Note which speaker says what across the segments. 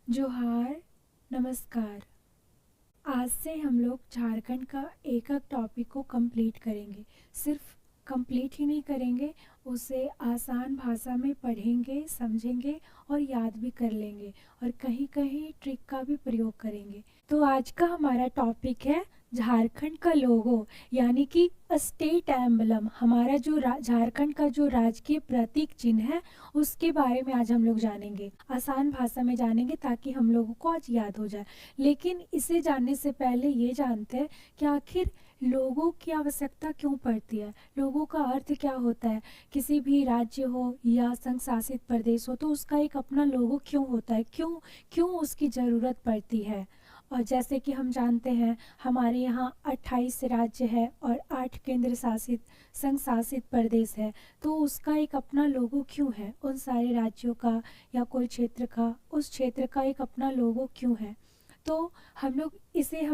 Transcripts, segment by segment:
Speaker 1: जोहार, नमस्कार। आज से हम लोग झारखंड का एक-एक टॉपिक को कंप्लीट करेंगे। सिर्फ कंप्लीट ही नहीं करेंगे, उसे आसान भाषा में पढ़ेंगे, समझेंगे और याद भी कर लेंगे और कहीं-कहीं ट्रिक का भी प्रयोग करेंगे। तो आज का हमारा टॉपिक है झारखंड का लोगो, यानी कि स्टेट एम्बलम। हमारा जो झारखंड का जो राजकीय प्रतीक चिन्ह है, उसके बारे में आज हम लोग जानेंगे। आसान भाषा में जानेंगे ताकि हम लोगों को आज याद हो जाए। लेकिन इसे जानने से पहले ये जानते हैं कि आखिर लोगों की आवश्यकता क्यों पड़ती है, लोगों का अर्थ क्या होता है। किसी भी राज्य हो या संघ शासित प्रदेश हो तो उसका एक अपना लोगो क्यों होता है, क्यों क्यों उसकी ज़रूरत पड़ती है। और जैसे कि हम जानते हैं, हमारे यहाँ 28 राज्य है और 8 केंद्र शासित संघ शासित प्रदेश है। तो उसका एक अपना लोगो क्यों है, उन सारे राज्यों का या कोई क्षेत्र का, उस क्षेत्र का एक अपना लोगो क्यों है। तो हम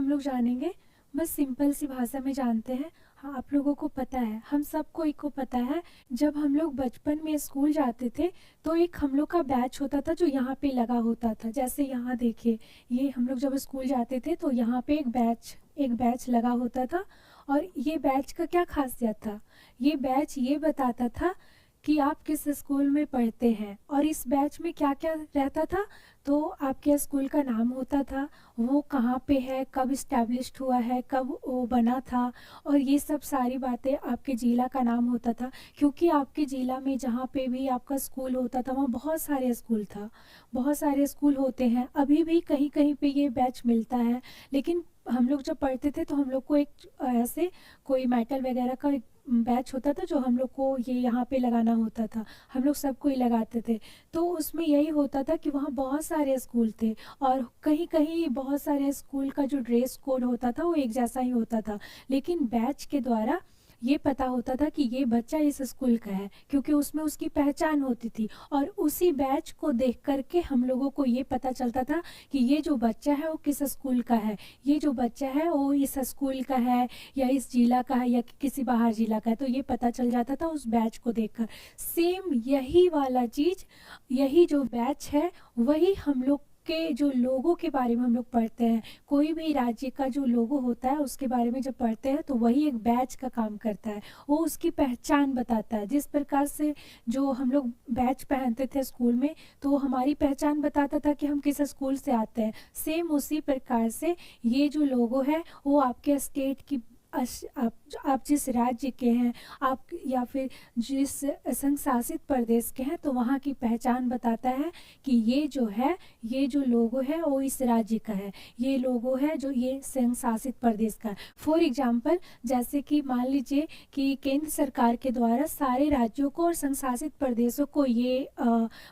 Speaker 1: लोग जानेंगे। बस सिंपल सी भाषा में जानते हैं। हाँ, आप लोगों को पता है, हम सबको एक को पता है, जब हम लोग बचपन में स्कूल जाते थे तो एक हम लोग का बैच होता था जो यहाँ पे लगा होता था। जैसे यहाँ देखिए, ये हम लोग जब स्कूल जाते थे तो यहाँ पे एक बैच लगा होता था। और ये बैच का क्या खासियत था, ये बैच ये बताता था कि आप किस स्कूल में पढ़ते हैं और इस बैच में क्या क्या रहता था। तो आपके स्कूल का नाम होता था, वो कहाँ पे है, कब इस्टेब्लिश्ड हुआ है, कब वो बना था, और ये सब सारी बातें। आपके ज़िला का नाम होता था, क्योंकि आपके ज़िला में जहाँ पे भी आपका स्कूल होता था वहाँ बहुत सारे स्कूल था, बहुत सारे स्कूल होते हैं। अभी भी कहीं कहीं पे ये बैच मिलता है। लेकिन हम लोग जब पढ़ते थे तो हम लोग को एक ऐसे कोई मेटल वगैरह का एक बैच होता था जो हम लोग को ये यहाँ पे लगाना होता था। हम लोग सबको ही लगाते थे। तो उसमें यही होता था कि वहाँ बहुत सारे स्कूल थे और कहीं कहीं बहुत सारे स्कूल का जो ड्रेस कोड होता था वो एक जैसा ही होता था। लेकिन बैच के द्वारा ये पता होता था कि ये बच्चा इस स्कूल का है, क्योंकि उसमें उसकी पहचान होती थी। और उसी बैच को देख करके हम लोगों को ये पता चलता था कि ये जो बच्चा है वो किस स्कूल का है, ये जो बच्चा है वो इस स्कूल का है या इस जिला का है या किसी बाहर जिला का है। तो ये पता चल जाता था उस बैच को देखकर। सेम यही वाला चीज़, यही जो बैच है, वही हम लोग के जो लोगों के बारे में हम लोग पढ़ते हैं। कोई भी राज्य का जो लोगो होता है उसके बारे में जब पढ़ते हैं तो वही एक बैच का काम करता है, वो उसकी पहचान बताता है। जिस प्रकार से जो हम लोग बैच पहनते थे स्कूल में तो वो हमारी पहचान बताता था कि हम किस स्कूल से आते हैं। सेम उसी प्रकार से ये जो लोगो है वो आपके स्टेट की आप जिस राज्य के हैं, आप या फिर जिस संघ शासित प्रदेश के हैं, तो वहाँ की पहचान बताता है कि ये जो है, ये जो लोगो है वो इस राज्य का है, ये लोगो है जो ये संघ शासित प्रदेश का है। फॉर एग्जाम्पल, जैसे कि मान लीजिए कि केंद्र सरकार के द्वारा सारे राज्यों को और संघ शासित प्रदेशों को ये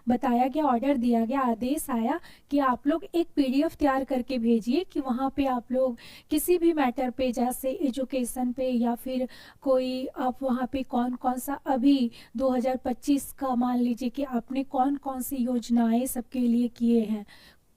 Speaker 1: बताया गया, ऑर्डर दिया गया, आदेश आया कि आप लोग एक पीडीएफ तैयार करके भेजिए कि वहाँ पे आप लोग किसी भी मैटर पे, जैसे एजुकेशन पे या फिर कोई, आप वहाँ पे कौन कौन सा अभी 2025 का मान लीजिए कि आपने कौन कौन सी योजनाएं सबके लिए किए हैं,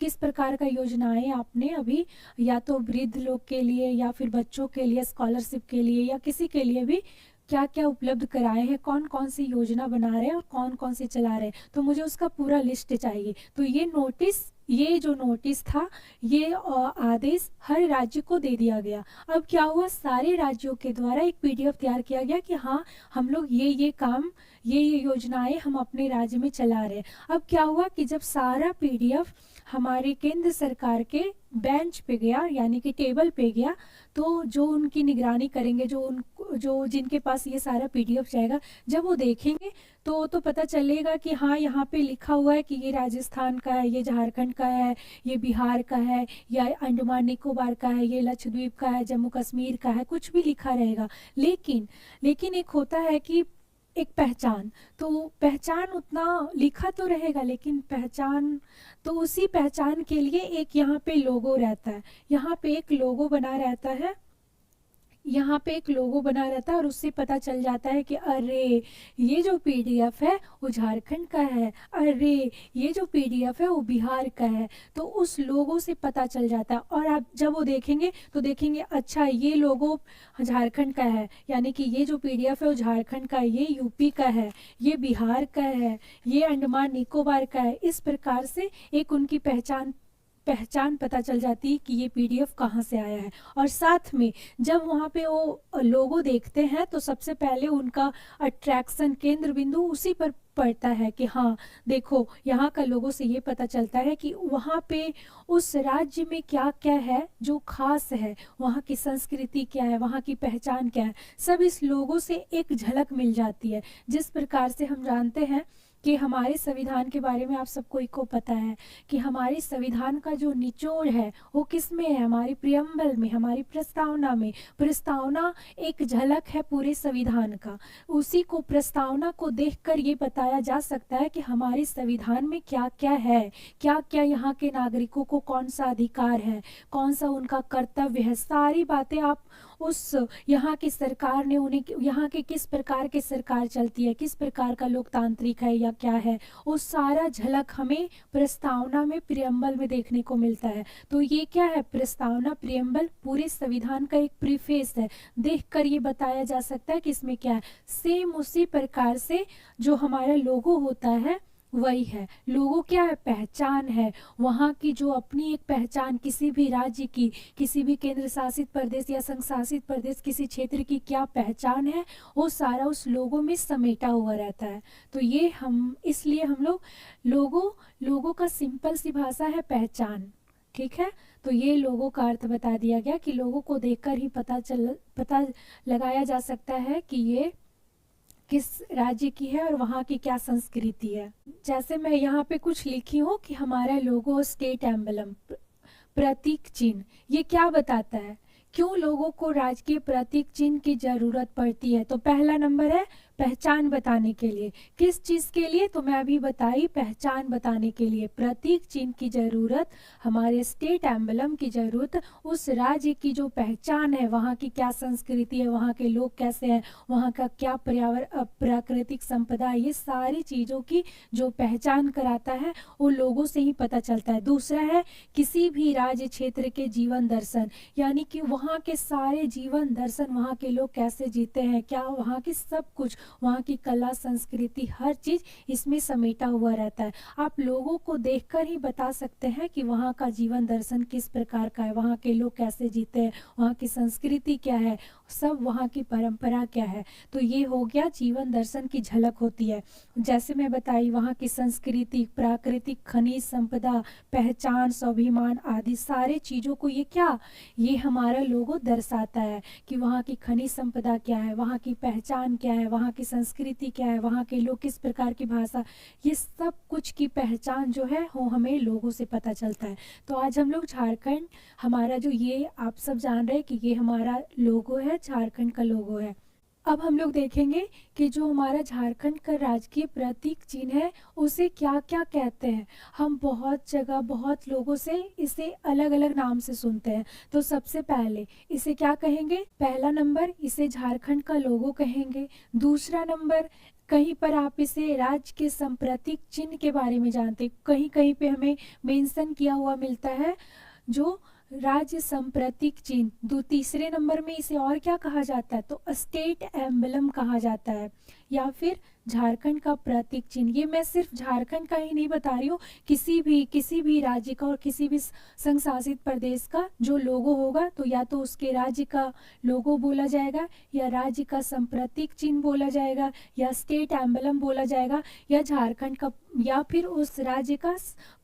Speaker 1: किस प्रकार का योजनाएं आपने अभी, या तो वृद्ध लोग के लिए या फिर बच्चों के लिए स्कॉलरशिप के लिए या किसी के लिए भी क्या क्या उपलब्ध कराए हैं, कौन कौन सी योजना बना रहे हैं और कौन कौन सी चला रहे हैं। तो मुझे उसका पूरा लिस्ट चाहिए। तो ये जो नोटिस था, ये आदेश हर राज्य को दे दिया गया। अब क्या हुआ, सारे राज्यों के द्वारा एक पीडीएफ तैयार किया गया कि हाँ, हम लोग ये काम, ये योजनाएं हम अपने राज्य में चला रहे हैं। अब क्या हुआ कि जब सारा पीडीएफ हमारे केंद्र सरकार के बेंच पे गया, यानी कि टेबल पे गया, तो जो उनकी निगरानी करेंगे, जो जिनके पास ये सारा पीडीएफ जाएगा, जब वो देखेंगे तो पता चलेगा कि हाँ, यहाँ पे लिखा हुआ है कि ये राजस्थान का है, ये झारखंड का है, ये बिहार का है, या अंडमान निकोबार का है, ये लक्षद्वीप का है, जम्मू कश्मीर का है, कुछ भी लिखा रहेगा। लेकिन लेकिन एक होता है कि एक पहचान, तो पहचान उतना लिखा तो रहेगा, लेकिन पहचान, तो उसी पहचान के लिए एक यहाँ पे लोगो रहता है, यहाँ पे एक लोगो बना रहता है, यहाँ पे एक लोगो बना रहता है और उससे पता चल जाता है कि अरे, ये जो पीडीएफ है वो झारखंड का है, अरे ये जो पीडीएफ है वो बिहार का है। तो उस लोगो से पता चल जाता है। और आप जब वो देखेंगे तो देखेंगे, अच्छा ये लोगो झारखंड का है, यानी कि ये जो पीडीएफ है वो झारखंड का है, ये यूपी का है, ये बिहार का है, ये अंडमान निकोबार का है। इस प्रकार से एक उनकी पहचान पहचान पता चल जाती है कि ये पीडीएफ कहाँ से आया है। और साथ में जब वहाँ पे वो लोगो देखते हैं तो सबसे पहले उनका अट्रैक्शन केंद्र बिंदु उसी पर पड़ता है कि हाँ देखो, यहाँ का लोगों से ये पता चलता है कि वहाँ पे उस राज्य में क्या क्या है जो खास है, वहाँ की संस्कृति क्या है, वहाँ की पहचान क्या है, सब इस लोगों से एक झलक मिल जाती है। जिस प्रकार से हम जानते हैं कि हमारे संविधान के बारे में आप सबको को पता है कि हमारे संविधान का जो निचोड़ है वो किस में है, हमारी प्रियम्बल में, हमारी प्रस्तावना में। प्रस्तावना एक झलक है पूरे संविधान का। उसी को, प्रस्तावना को देखकर ये बताया जा सकता है कि हमारे संविधान में क्या क्या है, क्या क्या यहाँ के नागरिकों को कौन सा अधिकार है, कौन सा उनका कर्तव्य है। सारी बातें आप उस यहाँ की सरकार ने उन्हें, यहाँ के किस प्रकार की सरकार चलती है, किस प्रकार का लोकतांत्रिक है या क्या है, वो सारा झलक हमें प्रस्तावना में, प्रियम्बल में देखने को मिलता है। तो ये क्या है, प्रस्तावना, प्रियम्बल पूरे संविधान का एक प्रीफेस है। देखकर ये बताया जा सकता है कि इसमें क्या है। सेम उसी प्रकार से जो हमारा लोगो होता है वही है। लोगो क्या है, पहचान है, वहाँ की जो अपनी एक पहचान, किसी भी राज्य की, किसी भी केंद्र शासित प्रदेश या संघ शासित प्रदेश, किसी क्षेत्र की क्या पहचान है, वो सारा उस लोगो में समेटा हुआ रहता है। तो ये हम, इसलिए हम लोग लोगो का सिंपल सी भाषा है पहचान। ठीक है, तो ये लोगों का अर्थ बता दिया गया कि लोगों को देखकर ही पता लगाया जा सकता है कि ये किस राज्य की है और वहाँ की क्या संस्कृति है। जैसे मैं यहाँ पे कुछ लिखी हूँ कि हमारा लोगो, स्टेट एम्बलम, प्रतीक चिन्ह, ये क्या बताता है, क्यों लोगों को राजकीय प्रतीक चिन्ह की जरूरत पड़ती है। तो पहला नंबर है पहचान बताने के लिए। किस चीज के लिए, तो मैं अभी बताई, पहचान बताने के लिए प्रतीक चिन्ह की जरूरत, हमारे स्टेट एम्बलम की जरूरत, उस राज्य की जो पहचान है, वहाँ की क्या संस्कृति है, वहाँ के लोग कैसे हैं, वहाँ का क्या पर्यावरण, प्राकृतिक संपदा है, ये सारी चीजों की जो पहचान कराता है वो लोगों से ही पता चलता है। दूसरा है किसी भी राज्य क्षेत्र के जीवन दर्शन, यानी कि वहाँ के सारे जीवन दर्शन, वहाँ के लोग कैसे जीते हैं, क्या वहाँ की सब कुछ, वहाँ की कला, संस्कृति, हर चीज इसमें समेटा हुआ रहता है। आप लोगों को देखकर ही बता सकते हैं कि वहाँ का जीवन दर्शन किस प्रकार का है, वहाँ के लोग कैसे जीते हैं, वहाँ की संस्कृति क्या है, सब वहाँ की परंपरा क्या है। तो ये हो गया जीवन दर्शन की झलक होती है। जैसे मैं बताई, वहाँ की संस्कृति, प्राकृतिक, खनिज संपदा, पहचान, स्वाभिमान आदि सारे चीजों को ये क्या, ये हमारा लोगो दर्शाता है कि वहाँ की खनिज संपदा क्या है, वहाँ की पहचान क्या है, वहाँ की संस्कृति क्या है, वहाँ के लोग किस प्रकार की भाषा, ये सब कुछ की पहचान जो है वो हमें लोगों से पता चलता है। तो आज हम लोग झारखंड, हमारा जो, ये आप सब जान रहे हैं कि ये हमारा लोगो है, झारखंड का लोगो है। अब हम लोग देखेंगे कि जो हमारा झारखंड का राजकीय प्रतीक चिन्ह है उसे क्या क्या कहते हैं। हम बहुत जगह, बहुत लोगों से इसे अलग अलग नाम से सुनते हैं। तो सबसे पहले इसे क्या कहेंगे, पहला नंबर इसे झारखंड का लोगो कहेंगे। दूसरा नंबर, कहीं पर आप इसे राज्य के संप्रतीक चिन्ह के बारे में जानते, कहीं कहीं पे हमें मेंशन किया हुआ मिलता है जो राज्य संप्रतीक चिन्ह। तीसरे नंबर में इसे और क्या कहा जाता है, तो स्टेट एम्बलम कहा जाता है, या फिर झारखंड का प्रतीक चिन्ह। ये मैं सिर्फ झारखंड का ही नहीं बता रही हूँ, किसी भी राज्य का और किसी भी संघ शासित प्रदेश का जो लोगो होगा तो या तो उसके राज्य का लोगो बोला जाएगा, या राज्य का संप्रतीक चिन्ह बोला जाएगा, या स्टेट एम्बलम बोला जाएगा, या झारखंड का, या फिर उस राज्य का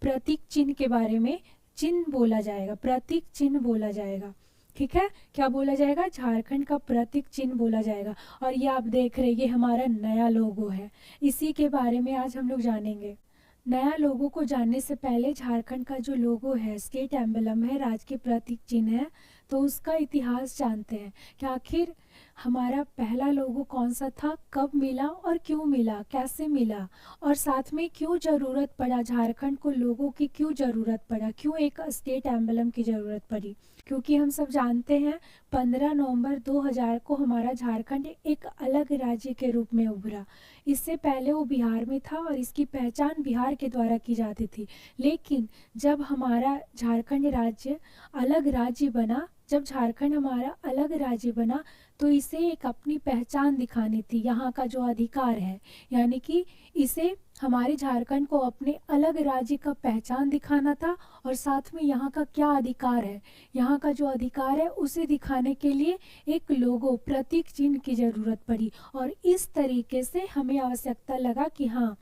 Speaker 1: प्रतीक चिन्ह के बारे में चिन्ह बोला जाएगा, प्रतीक चिन्ह बोला जाएगा। ठीक है, क्या बोला जाएगा, झारखंड का प्रतीक चिन्ह बोला जाएगा। और ये आप देख रहे हैं, ये हमारा नया लोगो है, इसी के बारे में आज हम लोग जानेंगे। नया लोगो को जानने से पहले झारखंड का जो लोगो है, स्टेट एम्बलम है, राज्य के प्रतीक चिन्ह है, तो उसका इतिहास जानते हैं कि आखिर हमारा पहला लोगो कौन सा था, कब मिला और क्यों मिला, कैसे मिला, और साथ में क्यों ज़रूरत पड़ा, झारखंड को लोगो की क्यों ज़रूरत पड़ा, क्यों एक स्टेट एम्बलम की ज़रूरत पड़ी। क्योंकि हम सब जानते हैं 15 नवंबर 2000 को हमारा झारखंड एक अलग राज्य के रूप में उभरा। इससे पहले वो बिहार में था और इसकी पहचान बिहार के द्वारा की जाती थी। लेकिन जब हमारा झारखंड राज्य अलग राज्य बना, जब झारखंड हमारा अलग राज्य बना, तो इसे एक अपनी पहचान दिखानी थी, यहाँ का जो अधिकार है, यानी कि इसे हमारे झारखंड को अपने अलग राज्य का पहचान दिखाना था और साथ में यहाँ का क्या अधिकार है, यहाँ का जो अधिकार है उसे दिखाने के लिए एक लोगो प्रतीक चिन्ह की ज़रूरत पड़ी। और इस तरीके से हमें आवश्यकता लगा कि हाँ,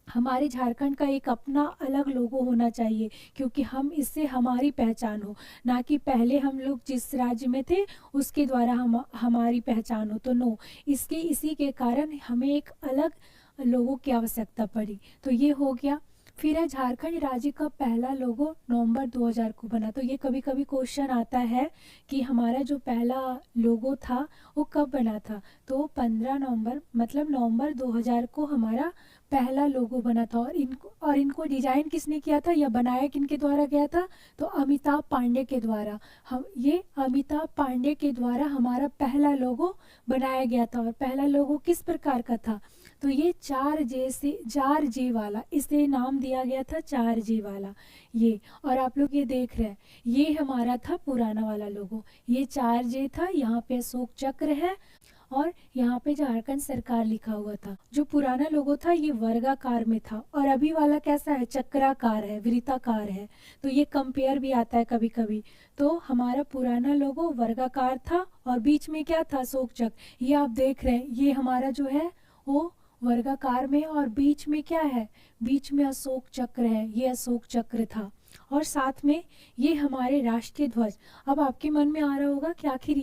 Speaker 1: हमारे झारखंड का एक अपना अलग लोगो होना चाहिए, क्योंकि हम इससे हमारी पहचान हो, ना कि पहले हम लोग जिस राज्य में थे उसके द्वारा हमारी पहचान हो। तो नो, इसी के कारण हमें एक अलग लोगों की आवश्यकता पड़ी। तो ये हो गया। फिर है झारखंड राज्य का पहला लोगो नवंबर 2000 को बना। तो ये कभी कभी क्वेश्चन आता है कि हमारा जो पहला लोगो था वो कब बना था। तो 15 नवंबर मतलब नवंबर 2000 को हमारा पहला लोगो बना था। और इनको डिजाइन किसने किया था या बनाया किनके द्वारा गया था, तो अमिताभ पांडे के द्वारा। हम ये अमिताभ पांडे के द्वारा हमारा पहला लोगो बनाया गया था। और पहला लोगो किस प्रकार का था, तो ये 4J वाला, इसे नाम दिया गया था 4J वाला ये। और आप लोग ये देख रहे हैं, ये हमारा था पुराना वाला लोगो, ये 4J था, यहाँ पे अशोक चक्र है और यहाँ पे झारखंड सरकार लिखा हुआ था। जो पुराना लोगो था ये वर्गाकार में था और अभी वाला कैसा है, चक्राकार है, वृत्ताकार है। तो ये कंपेयर भी आता है कभी कभी। तो हमारा पुराना लोगो वर्गाकार था और बीच में क्या था, अशोक चक्र। ये आप देख रहे हैं, ये हमारा जो है वो वर्गाकार में और बीच में क्या है, बीच में अशोक चक्र है, ये अशोक चक्र था। और साथ में ये हमारे राष्ट्रीय ध्वज। अब आपके मन में आ रहा होगा कि आखिर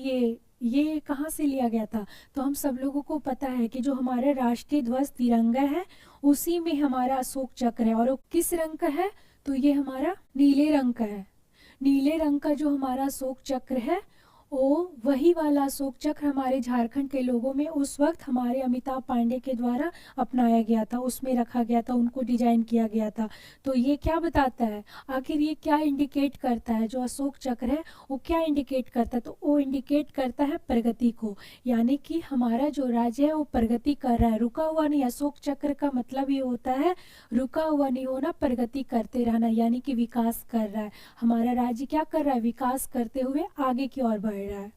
Speaker 1: ये कहाँ से लिया गया था। तो हम सब लोगों को पता है कि जो हमारा राष्ट्रीय ध्वज तिरंगा है उसी में हमारा अशोक चक्र है। और वो किस रंग का है, तो ये हमारा नीले रंग का है। नीले रंग का जो हमारा अशोक चक्र है वो वही वाला अशोक चक्र हमारे झारखंड के लोगों में उस वक्त हमारे अमिताभ पांडे के द्वारा अपनाया गया था, उसमें रखा गया था, उनको डिजाइन किया गया था। तो ये क्या बताता है, आखिर ये क्या इंडिकेट करता है, जो अशोक चक्र है वो क्या इंडिकेट करता है, तो वो इंडिकेट करता है प्रगति को। यानी कि हमारा जो राज्य है वो प्रगति कर रहा है, रुका हुआ नहीं। अशोक चक्र का मतलब ये होता है रुका हुआ नहीं होना, प्रगति करते रहना, यानी कि विकास कर रहा है। हमारा राज्य क्या कर रहा है, विकास करते हुए आगे की ओर बढ़ रहा है।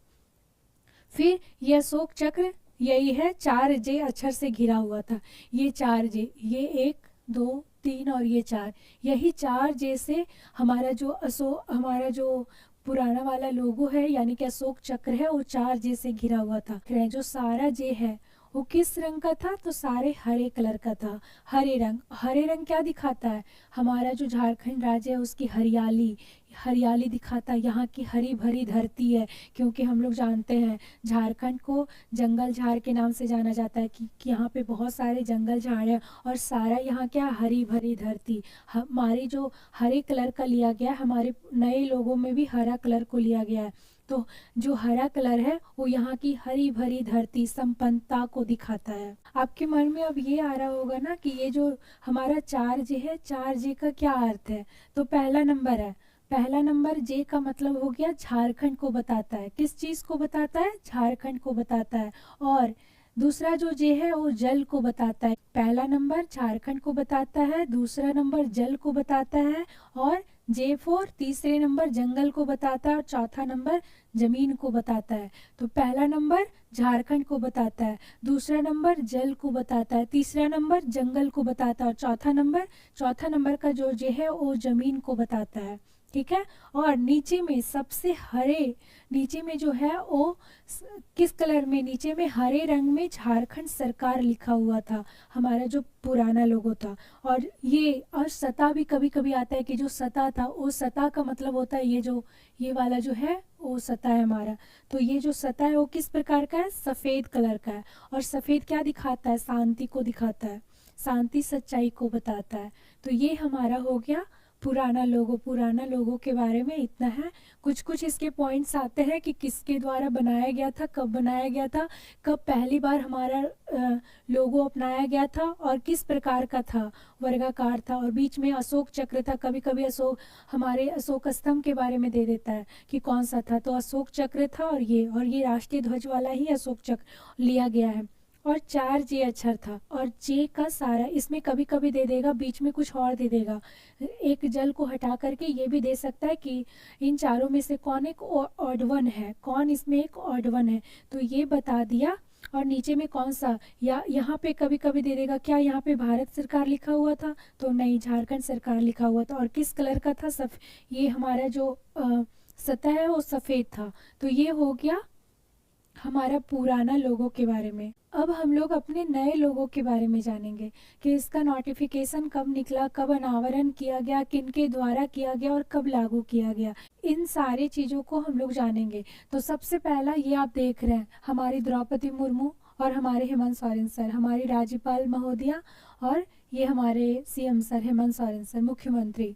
Speaker 1: फिर ये अशोक चक्र यही है, 4J अक्षर से घिरा हुआ था। ये 4J, ये 1 2 3 और ये 4, यही 4J से हमारा जो पुराना वाला लोगो है यानी कि अशोक चक्र है वो 4J से घिरा हुआ था। जो सारा J है वो किस रंग का था, तो सारे हरे कलर का था, हरे रंग। हरे रंग क्या दिखाता है, हमारा जो झारखंड राज्य है उसकी हरियाली, हरियाली दिखाता है, यहाँ की हरी भरी धरती है। क्योंकि हम लोग जानते हैं झारखंड को जंगल झाड़ के नाम से जाना जाता है कि यहाँ पे बहुत सारे जंगल झाड़ हैं और सारा यहाँ क्या हरी भरी धरती। हमारी जो हरे कलर का लिया गया है, हमारे नए लोगों में भी हरा कलर को लिया गया है। तो जो हरा कलर है वो यहाँ की हरी भरी धरती संपन्नता को दिखाता है। आपके मन में अब ये आ रहा होगा ना कि ये जो हमारा 4J है, 4J का क्या अर्थ है, तो पहला नंबर है, पहला नंबर J का मतलब हो गया झारखंड को बताता है। किस चीज़ को बताता है, झारखंड को बताता है। और दूसरा जो J है वो जल को बताता है। पहला नंबर झारखंड को बताता है, दूसरा नंबर जल को बताता है, और J4 तीसरे नंबर जंगल को बताता है और चौथा नंबर जमीन को बताता है। तो पहला नंबर झारखंड को बताता है, दूसरा नंबर जल को बताता है, तीसरा नंबर जंगल को बताता है और चौथा नंबर का जो J है वो जमीन को बताता है। ठीक है। और नीचे में सबसे हरे, नीचे में जो है वो किस कलर में, नीचे में हरे रंग में झारखंड सरकार लिखा हुआ था, हमारा जो पुराना लोगो था। और सता भी कभी कभी आता है कि जो सता था, वो सता का मतलब होता है ये वाला जो है वो सता है हमारा। तो ये जो सता है वो किस प्रकार का है, सफ़ेद कलर का है। और सफ़ेद क्या दिखाता है, शांति को दिखाता है, शांति सच्चाई को बताता है। तो ये हमारा हो गया पुराना लोगो के बारे में इतना है। कुछ कुछ इसके पॉइंट्स आते हैं कि किसके द्वारा बनाया गया था, कब बनाया गया था, कब पहली बार हमारा लोगो अपनाया गया था और किस प्रकार का था, वर्गाकार था और बीच में अशोक चक्र था। कभी कभी हमारे अशोक स्तंभ के बारे में दे देता है कि कौन सा था, तो अशोक चक्र था। और ये राष्ट्रीय ध्वज वाला ही अशोक चक्र लिया गया है। और 4J अक्षर था और J का सारा इसमें कभी कभी दे देगा, बीच में कुछ और दे देगा, एक जल को हटा करके ये भी दे सकता है कि इन चारों में से कौन एक ऑड वन है, कौन इसमें एक ऑड वन है। तो ये बता दिया और नीचे में कौन सा, या यहाँ पे कभी कभी दे देगा क्या यहाँ पे भारत सरकार लिखा हुआ था, तो नहीं, झारखंड सरकार लिखा हुआ था। और किस कलर का था, ये हमारा जो सतह है वो सफ़ेद था। तो ये हो गया हमारा पुराना लोगों के बारे में। अब हम लोग अपने नए लोगों के बारे में जानेंगे कि इसका नोटिफिकेशन कब निकला, कब अनावरण किया गया, किन के द्वारा किया गया और कब लागू किया गया। इन सारी चीज़ों को हम लोग जानेंगे। तो सबसे पहला ये आप देख रहे हैं हमारी द्रौपदी मुर्मू और हमारे हेमंत सोरेन सर, हमारी राज्यपाल महोदया, और ये हमारे CM sir Hemant Soren sir, मुख्यमंत्री।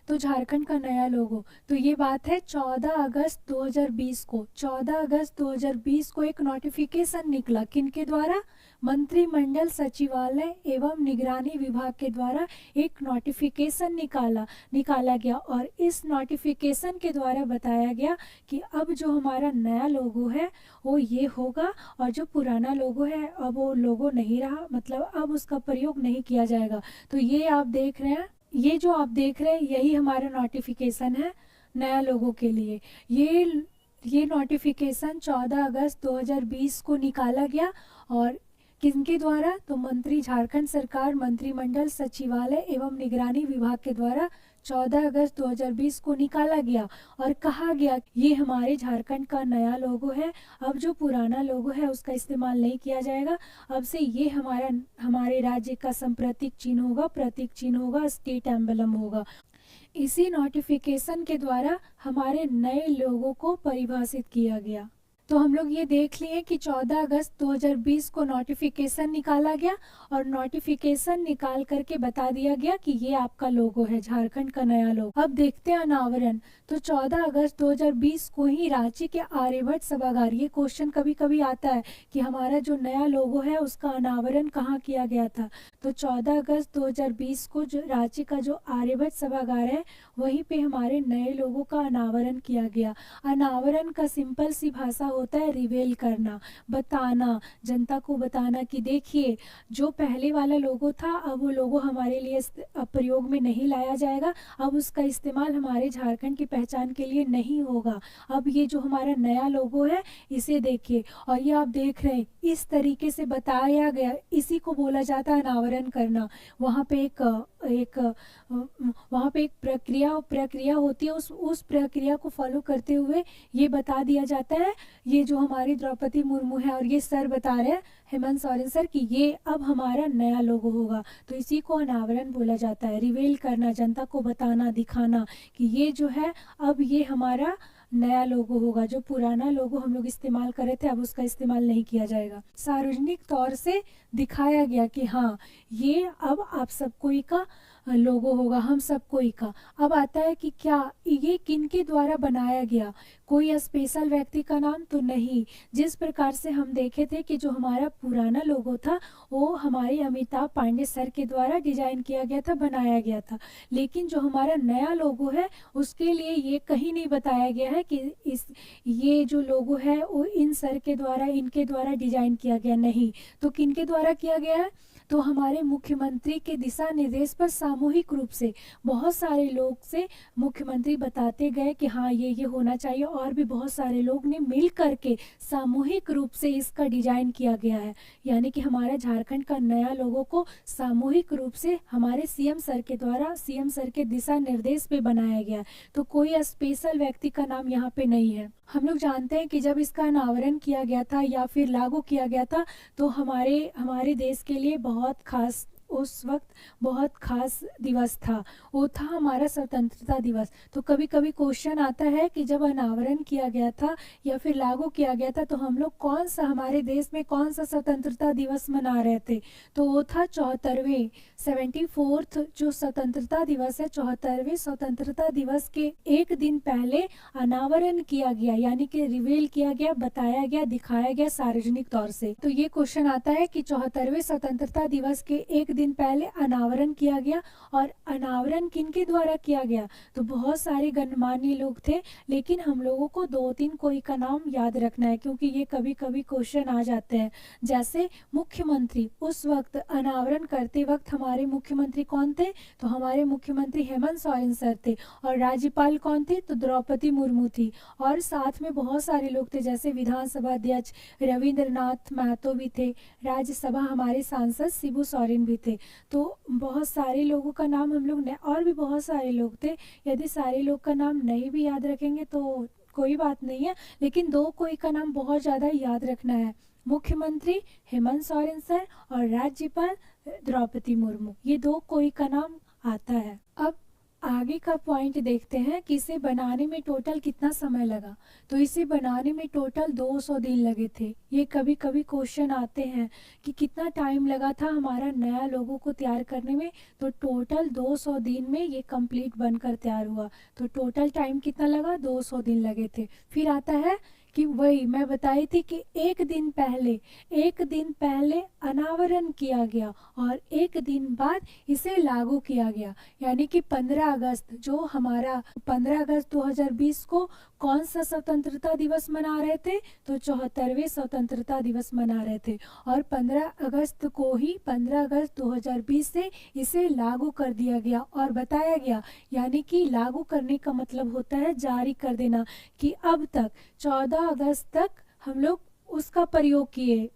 Speaker 1: तो झारखंड का नया लोगो, तो ये बात है 14 अगस्त 2020 को, 14 अगस्त 2020 को एक नोटिफिकेशन निकला, किनके द्वारा, मंत्रिमंडल सचिवालय एवं निगरानी विभाग के द्वारा एक नोटिफिकेशन निकाला गया। और इस नोटिफिकेशन के द्वारा बताया गया कि अब जो हमारा नया लोगो है वो ये होगा, और जो पुराना लोगो है अब वो लोगो नहीं रहा, मतलब अब उसका प्रयोग नहीं किया जाएगा। तो ये आप देख रहे हैं, ये जो आप देख रहे हैं यही हमारा नोटिफिकेशन है नया लोगों के लिए। ये नोटिफिकेशन 14 अगस्त 2020 को निकाला गया, और किनके द्वारा, तो झारखंड सरकार मंत्रिमंडल सचिवालय एवं निगरानी विभाग के द्वारा 14 अगस्त 2020 को निकाला गया। और कहा गया ये हमारे झारखंड का नया लोगो है, अब जो पुराना लोगो है उसका इस्तेमाल नहीं किया जाएगा, अब से ये हमारे राज्य का संप्रतीक चिन्ह होगा, प्रतीक चिन्ह होगा, स्टेट एम्बलम होगा। इसी नोटिफिकेशन के द्वारा हमारे नए लोगों को परिभाषित किया गया। तो हम लोग ये देख लिए कि 14 अगस्त 2020 को नोटिफिकेशन निकाला गया, और नोटिफिकेशन निकाल करके बता दिया गया कि ये आपका लोगो है, झारखंड का नया लोगो। अब देखते हैं अनावरण। तो 14 अगस्त 2020 को ही रांची के आर्यभट्ट सभागार, ये क्वेश्चन कभी कभी आता है कि हमारा जो नया लोगो है उसका अनावरण कहाँ किया गया था। तो 14 अगस्त 2020 को जो रांची का जो आर्यभट्ट सभागार है वहीं पे हमारे नए लोगों का अनावरण किया गया। अनावरण का सिंपल सी भाषा होता है रिवेल करना, बताना, जनता को बताना कि देखिए जो पहले वाला लोगो था अब वो लोगो हमारे लिए प्रयोग में नहीं लाया जाएगा, अब उसका इस्तेमाल हमारे झारखंड की पहचान के लिए नहीं होगा, अब ये जो हमारा नया लोगो है इसे देखिए। और ये आप देख रहे हैं इस तरीके से बताया गया, इसी को बोला जाता है अनावरण करना। वहाँ पे एक प्रक्रिया होती है, उस प्रक्रिया को फॉलो करते हुए ये बता दिया जाता है, ये जो हमारी द्रौपदी मुर्मू है और ये सर बता रहे हैं हेमंत सोरेन सर कि ये अब हमारा नया लोगो होगा। तो इसी को अनावरण बोला जाता है, रिवील करना, जनता को बताना, दिखाना कि ये जो है अब ये हमारा नया लोगो होगा, जो पुराना लोगो हम लोग इस्तेमाल कर रहे थे अब उसका इस्तेमाल नहीं किया जाएगा। सार्वजनिक तौर से दिखाया गया कि हाँ ये अब आप सबको ही का लोगो होगा, हम सबको ही का। अब आता है कि क्या ये किनके द्वारा बनाया गया, कोई स्पेशल व्यक्ति का नाम तो नहीं। जिस प्रकार से हम देखे थे कि जो हमारा पुराना लोगो था वो हमारे अमिताभ पांडे सर के द्वारा डिजाइन किया गया था, बनाया गया था, लेकिन जो हमारा नया लोगो है उसके लिए ये कहीं नहीं बताया गया है कि ये जो लोगो है वो इन सर के द्वारा, इनके द्वारा डिजाइन किया गया, नहीं। तो किनके द्वारा किया गया है, तो हमारे मुख्यमंत्री के दिशा निर्देश पर सामूहिक रूप से बहुत सारे लोग से मुख्यमंत्री बताते गए कि हाँ ये होना चाहिए, और भी बहुत सारे लोग ने मिल करके सामूहिक रूप से इसका डिजाइन किया गया है। यानी कि हमारे झारखंड का नया लोगों को सामूहिक रूप से हमारे सीएम सर के द्वारा, सीएम सर के दिशा निर्देश पे बनाया गया। तो कोई स्पेशल व्यक्ति का नाम यहाँ पे नहीं है। हम लोग जानते हैं कि जब इसका अनावरण किया गया था या फिर लागू किया गया था तो हमारे देश के लिए बहुत खास, उस वक्त बहुत खास दिवस था, वो था हमारा स्वतंत्रता दिवस। तो कभी कभी क्वेश्चन आता है कि जब अनावरण किया गया था या फिर लागू किया गया था तो हम लोग कौन सा, हमारे देश में कौन सा स्वतंत्रता दिवस मना रहे थे, तो वो था 74वें 74th जो स्वतंत्रता दिवस है, 74वें स्वतंत्रता दिवस के एक दिन पहले अनावरण किया गया, यानी कि रिवील किया गया, बताया गया, दिखाया गया सार्वजनिक तौर से। तो ये क्वेश्चन आता है कि 74वें स्वतंत्रता दिवस के एक दिन पहले अनावरण किया गया। और अनावरण किनके द्वारा किया गया? तो बहुत सारे गणमान्य लोग थे, लेकिन हम लोगों को 2-3 कोई का नाम याद रखना है, क्योंकि ये कभी कभी क्वेश्चन आ जाते हैं। जैसे मुख्यमंत्री, उस वक्त अनावरण करते वक्त हमारे मुख्यमंत्री कौन थे? तो हमारे मुख्यमंत्री हेमंत सोरेन सर थे। और राज्यपाल कौन थे? तो द्रौपदी मुर्मू थी। और साथ में बहुत सारे लोग थे, जैसे विधानसभा अध्यक्ष रविंद्रनाथ महतो भी थे, राज्यसभा हमारे सांसद शिबू सोरेन भी थे। तो बहुत सारे लोगों का नाम हम लोग ने, और भी बहुत सारे लोग थे, यदि सारे लोग का नाम नहीं भी याद रखेंगे तो कोई बात नहीं है, लेकिन 2 कोई का नाम बहुत ज़्यादा याद रखना है। मुख्यमंत्री हेमंत सोरेन सर और राज्यपाल द्रौपदी मुर्मू, ये 2 कोई का नाम आता है। अब आगे का पॉइंट देखते हैं कि इसे बनाने में टोटल कितना समय लगा। तो इसे बनाने में टोटल 200 दिन लगे थे। ये कभी कभी क्वेश्चन आते हैं कि कितना टाइम लगा था हमारा नया लोगो को तैयार करने में। तो टोटल 200 दिन में ये कंप्लीट बनकर तैयार हुआ। तो टोटल टाइम कितना लगा? 200 दिन लगे थे। फिर आता है कि वही मैं बताई थी कि एक दिन पहले अनावरण किया गया और एक दिन बाद इसे लागू किया गया। यानी कि 15 अगस्त, जो हमारा 15 अगस्त 2020 को कौन सा स्वतंत्रता दिवस मना रहे थे? तो 74वें स्वतंत्रता दिवस मना रहे थे। और 15 अगस्त को ही 15 अगस्त 2020 से इसे लागू कर दिया गया और बताया गया। यानी कि लागू करने का मतलब होता है जारी कर देना, कि अब तक 14 अगस्त तक हम लोग उसका प्रयोग किए,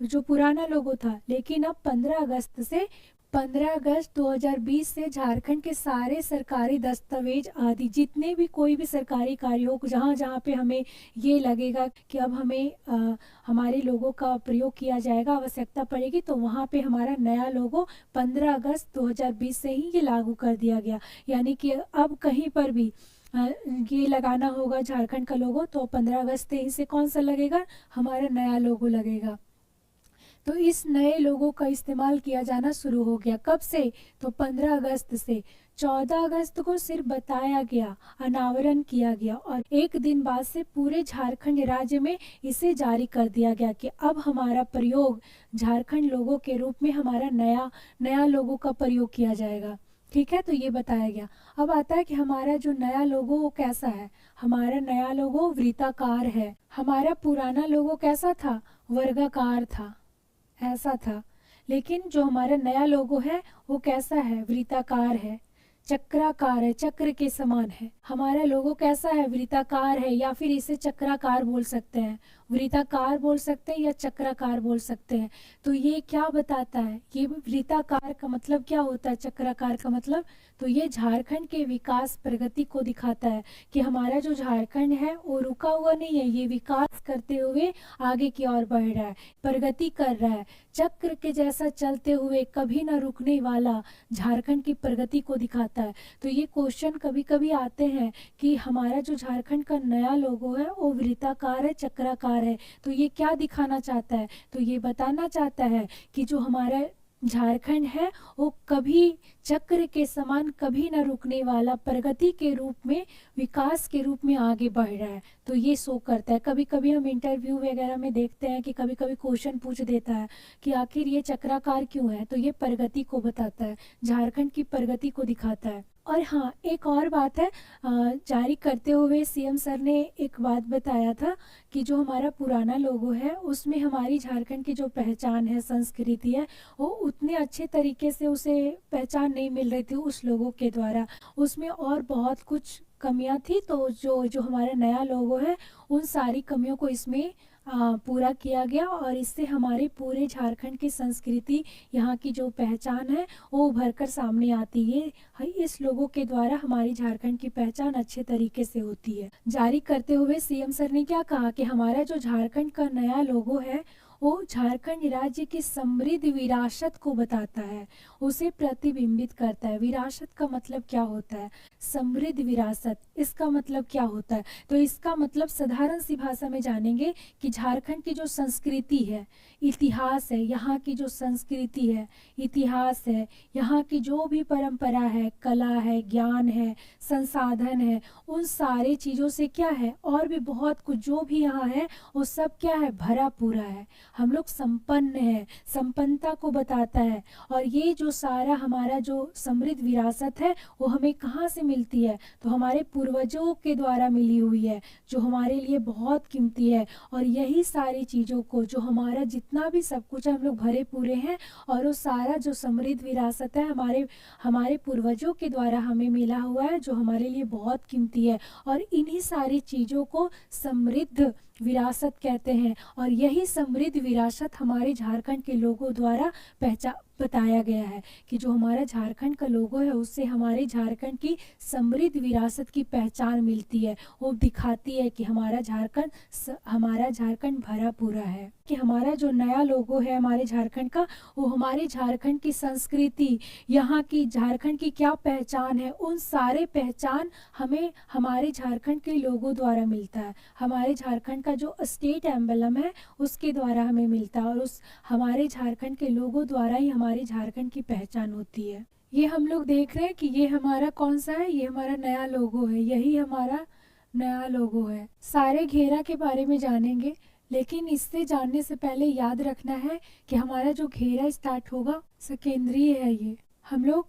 Speaker 1: जो पुराना लोगो था, लेकिन अब 15 अगस्त 2020 से झारखंड के सारे सरकारी दस्तावेज आदि जितने भी कोई भी सरकारी कार्य हो, जहाँ जहाँ पे हमें ये लगेगा कि अब हमें हमारे लोगों का प्रयोग किया जाएगा, आवश्यकता पड़ेगी, तो वहाँ पे हमारा नया लोगो 15 अगस्त 2020 से ही ये लागू कर दिया गया। यानी कि अब कहीं पर भी ये लगाना होगा झारखंड का लोगो, तो 15 अगस्त से कौन सा लगेगा? हमारा नया लोगो लगेगा। तो इस नए लोगों का इस्तेमाल किया जाना शुरू हो गया। कब से? तो 15 अगस्त से। 14 अगस्त को सिर्फ बताया गया, अनावरण किया गया, और एक दिन बाद से पूरे झारखंड राज्य में इसे जारी कर दिया गया कि अब हमारा प्रयोग झारखंड लोगों के रूप में हमारा नया लोगों का प्रयोग किया जाएगा। ठीक है, तो ये बताया गया। अब आता है कि हमारा जो नया लोगो वो कैसा है। हमारा नया लोगो वृत्ताकार है। हमारा पुराना लोगो कैसा था? वर्गाकार था, ऐसा था। लेकिन जो हमारा नया लोगो है वो कैसा है? वृत्ताकार है, चक्राकार है, चक्र के समान है। हमारा लोगो कैसा है? वृत्ताकार है, या फिर इसे चक्राकार बोल सकते हैं, वृत्ताकार बोल सकते हैं या चक्राकार बोल सकते हैं। तो ये क्या बताता है? ये वृत्ताकार का मतलब क्या होता है, चक्राकार का मतलब? तो ये झारखंड के विकास प्रगति को दिखाता है कि हमारा जो झारखंड है वो रुका हुआ नहीं है, ये विकास करते हुए आगे की ओर बढ़ रहा है, प्रगति कर रहा है। चक्र के जैसा चलते हुए कभी ना रुकने वाला झारखंड की प्रगति को दिखाता है। तो ये क्वेश्चन कभी कभी आते हैं कि हमारा जो झारखंड का नया लोगो है वो वृत्ताकार है, चक्राकार है। तो ये क्या दिखाना चाहता है? तो ये बताना चाहता है कि जो हमारा झारखंड है वो कभी चक्र के समान, कभी न रुकने वाला, प्रगति के रूप में, विकास के रूप में आगे बढ़ रहा है। तो ये शो करता है। कभी कभी हम इंटरव्यू वगैरह में देखते हैं कि कभी कभी क्वेश्चन पूछ देता है कि आखिर ये चक्राकार क्यों है। तो ये प्रगति को बताता है, झारखंड की प्रगति को दिखाता है। और हाँ, एक और बात है, जारी करते हुए सीएम सर ने एक बात बताया था कि जो हमारा पुराना लोगो है उसमें हमारी झारखंड की जो पहचान है, संस्कृति है, वो उतने अच्छे तरीके से उसे पहचान नहीं मिल रही थी उस लोगों के द्वारा। उसमें और बहुत कुछ कमियां थी। तो जो हमारा नया लोगो है उन सारी कमियों को इसमें पूरा किया गया, और इससे हमारे पूरे झारखंड की संस्कृति, यहाँ की जो पहचान है वो उभर कर सामने आती है। इस लोगों के द्वारा हमारी झारखंड की पहचान अच्छे तरीके से होती है। जारी करते हुए सीएम सर ने क्या कहा कि हमारा जो झारखंड का नया लोगो है वो झारखंड राज्य की समृद्ध विरासत को बताता है, उसे प्रतिबिंबित करता है। विरासत का मतलब क्या होता है? समृद्ध विरासत, इसका मतलब क्या होता है? तो इसका मतलब साधारण सी भाषा में जानेंगे कि झारखंड की जो संस्कृति है, इतिहास है, यहाँ की जो संस्कृति है, इतिहास है, यहाँ की जो भी परंपरा है, कला है, ज्ञान है, संसाधन है, उन सारे चीज़ों से क्या है, और भी बहुत कुछ जो भी यहाँ है वो सब क्या है? भरा पूरा है। हम लोग संपन्न हैं, संपन्नता को बताता है। और ये जो सारा हमारा जो समृद्ध विरासत है वो हमें कहाँ से मिलती है, तो हमारे पूर्वजों के द्वारा मिली हुई है, जो हमारे लिए बहुत कीमती है। और यही सारी चीज़ों को, जो हमारा जितना भी सब कुछ है, हम लोग भरे पूरे हैं, और वो सारा जो समृद्ध विरासत है हमारे हमारे पूर्वजों के द्वारा हमें मिला हुआ है, जो हमारे लिए बहुत कीमती है। और इन्हीं सारी चीज़ों को समृद्ध विरासत कहते हैं। और यही समृद्ध विरासत हमारे झारखंड के लोगों द्वारा बताया गया है कि जो हमारा झारखंड का लोगो है उससे हमारे झारखंड की समृद्ध विरासत की पहचान मिलती है। वो दिखाती है कि हमारा झारखंड भरा पूरा है। कि हमारा जो नया लोगो है हमारे झारखंड का, वो हमारे झारखंड की संस्कृति, यहाँ की झारखंड की क्या पहचान है, उन सारे पहचान हमें हमारे झारखंड के लोगों द्वारा मिलता है। हमारे झारखंड का जो स्टेट एम्बलम है उसके द्वारा हमें मिलता है, और उस हमारे झारखंड के लोगों द्वारा ही हमारे झारखंड की पहचान होती है। ये हम लोग देख रहे हैं कि ये हमारा कौन सा है, ये हमारा नया लोगो है, यही हमारा नया लोगो है। सारे घेरा के बारे में जानेंगे, लेकिन इससे जानने से पहले याद रखना है कि हमारा जो घेरा स्टार्ट होगा सकेंद्रीय है। ये हम लोग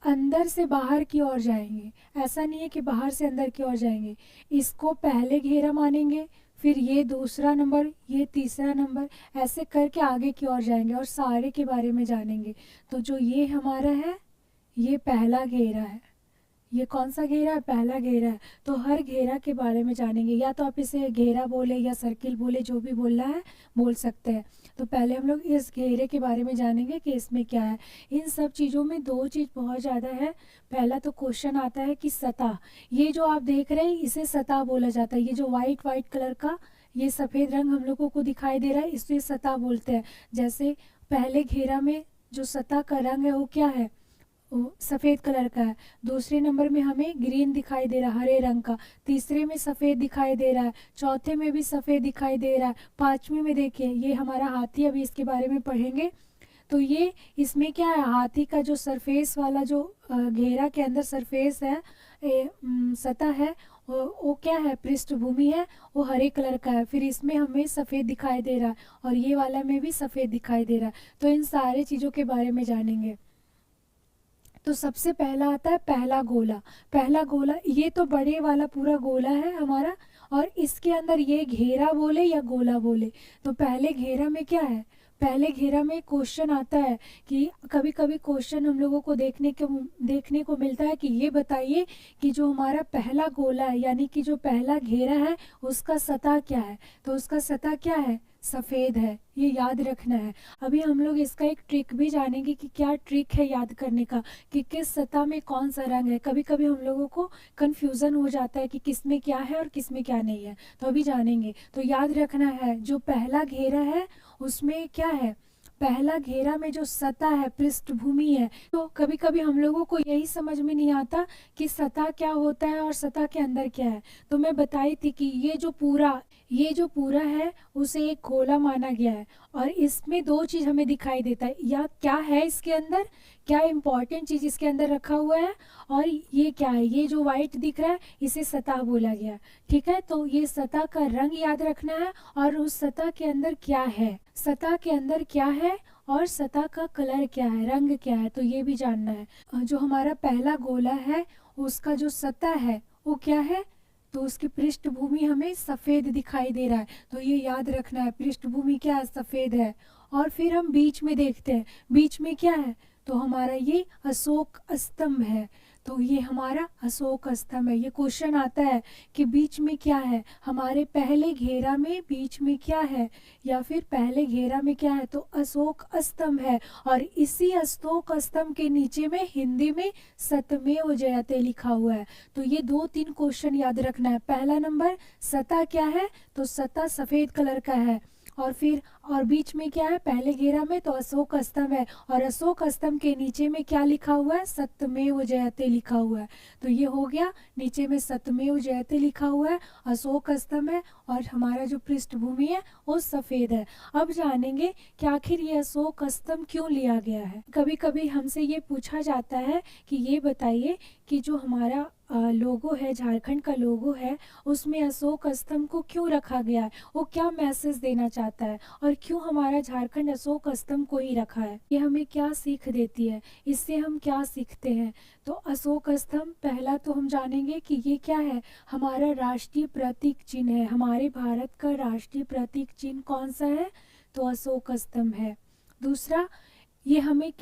Speaker 1: अंदर से बाहर की ओर जाएंगे, ऐसा नहीं है कि बाहर से अंदर की ओर जाएंगे। इसको पहले घेरा मानेंगे, फिर ये दूसरा नंबर, ये तीसरा नंबर, ऐसे करके आगे की ओर जाएंगे और सारे के बारे में जानेंगे। तो जो ये हमारा है ये पहला घेरा है। ये कौन सा घेरा है? पहला घेरा है। तो हर घेरा के बारे में जानेंगे, या तो आप इसे घेरा बोले या सर्किल बोले, जो भी बोलना है बोल सकते हैं। तो पहले हम लोग इस घेरे के बारे में जानेंगे कि इसमें क्या है। इन सब चीज़ों में दो चीज़ बहुत ज़्यादा है। पहला तो क्वेश्चन आता है कि सतह, ये जो आप देख रहे हैं इसे सतह बोला जाता है। ये जो वाइट कलर का ये सफ़ेद रंग हम लोगों को दिखाई दे रहा है, इससे सतह बोलते हैं। जैसे पहले घेरा में जो सतह का रंग है वो क्या है? सफ़ेद कलर का है। दूसरे नंबर में हमें ग्रीन दिखाई दे रहा है, हरे रंग का। तीसरे में सफ़ेद दिखाई दे रहा है, चौथे में भी सफ़ेद दिखाई दे रहा है, पांचवें में देखिए ये हमारा हाथी, अभी इसके बारे में पढ़ेंगे। तो ये इसमें क्या है, हाथी का जो सरफेस वाला जो घेरा के अंदर सरफेस है, सतह है, वो क्या है, पृष्ठभूमि है, वो हरे कलर का है। फिर इसमें हमें सफ़ेद दिखाई दे रहा है और ये वाला में भी सफ़ेद दिखाई दे रहा है। तो इन सारे चीज़ों के बारे में जानेंगे। तो सबसे पहला आता है पहला गोला। पहला गोला ये तो बड़े वाला पूरा गोला है हमारा, और इसके अंदर ये घेरा बोले या गोला बोले। तो पहले घेरा में क्या है, पहले घेरा में क्वेश्चन आता है कि कभी कभी क्वेश्चन हम लोगों को देखने को मिलता है कि ये बताइए कि जो हमारा पहला गोला है यानी कि जो पहला घेरा है उसका सतह क्या है। तो उसका सतह क्या है, सफ़ेद है। ये याद रखना है। अभी हम लोग इसका एक ट्रिक भी जानेंगे कि क्या ट्रिक है याद करने का, कि किस सतह में कौन सा रंग है। कभी कभी हम लोगों को कन्फ्यूज़न हो जाता है कि किस में क्या है और किस में क्या नहीं है, तो अभी जानेंगे। तो याद रखना है जो पहला घेरा है उसमें क्या है, पहला घेरा में जो सतह है, पृष्ठभूमि है। तो कभी कभी हम लोगों को यही समझ में नहीं आता कि सतह क्या होता है और सतह के अंदर क्या है। तो मैं बताई थी कि ये जो पूरा है उसे एक गोला माना गया है, और इसमें दो चीज़ हमें दिखाई देता है, या क्या है इसके अंदर, क्या इम्पोर्टेंट चीज़ इसके अंदर रखा हुआ है, और ये क्या है, ये जो वाइट दिख रहा है इसे सतह बोला गया। ठीक है, तो ये सतह का रंग याद रखना है और उस सतह के अंदर क्या है, सतह के अंदर क्या है और सतह का कलर क्या है, रंग क्या है, तो ये भी जानना है। जो हमारा पहला गोला है उसका जो सतह है वो क्या है, तो उसकी पृष्ठभूमि हमें सफ़ेद दिखाई दे रहा है। तो ये याद रखना है, पृष्ठभूमि क्या है, सफ़ेद है। और फिर हम बीच में देखते हैं, बीच में क्या है, तो हमारा ये अशोक स्तंभ है। तो ये हमारा अशोक स्तंभ है। ये क्वेश्चन आता है कि बीच में क्या है, हमारे पहले घेरा में बीच में क्या है, या फिर पहले घेरा में क्या है, तो अशोक स्तंभ है। और इसी अशोक स्तंभ के नीचे में हिंदी में सत्यमेव जयते लिखा हुआ है। तो ये 2-3 क्वेश्चन याद रखना है। पहला नंबर सतह क्या है, तो सतह सफ़ेद कलर का है। और बीच में क्या है, पहले घेरा में तो अशोक स्तंभ है, और अशोक स्तंभ के नीचे में क्या लिखा हुआ है, सत्यमेव जयते लिखा हुआ है। तो ये हो गया, नीचे में सत्यमेव जयते लिखा हुआ है, अशोक स्तंभ है, और हमारा जो पृष्ठभूमि है वो सफ़ेद है। अब जानेंगे कि आखिर ये अशोक स्तंभ क्यों लिया गया है। कभी कभी हमसे ये पूछा जाता है कि ये बताइए कि जो हमारा लोगो है, झारखंड का लोगो है, उसमें अशोक स्तंभ को क्यों रखा गया है, वो क्या मैसेज देना चाहता है। और और क्यों हमारा झारखंड अशोक स्तंभ को ही रखा है, ये हमें क्या सीख देती है, इससे हम क्या सीखते हैं। तो अशोक स्तंभ, पहला तो हम जानेंगे कि ये क्या है। हमारा राष्ट्रीय प्रतीक चिन्ह है। हमारे भारत का राष्ट्रीय प्रतीक चिन्ह कौन सा है, तो अशोक स्तंभ है। दूसरा, ये हमें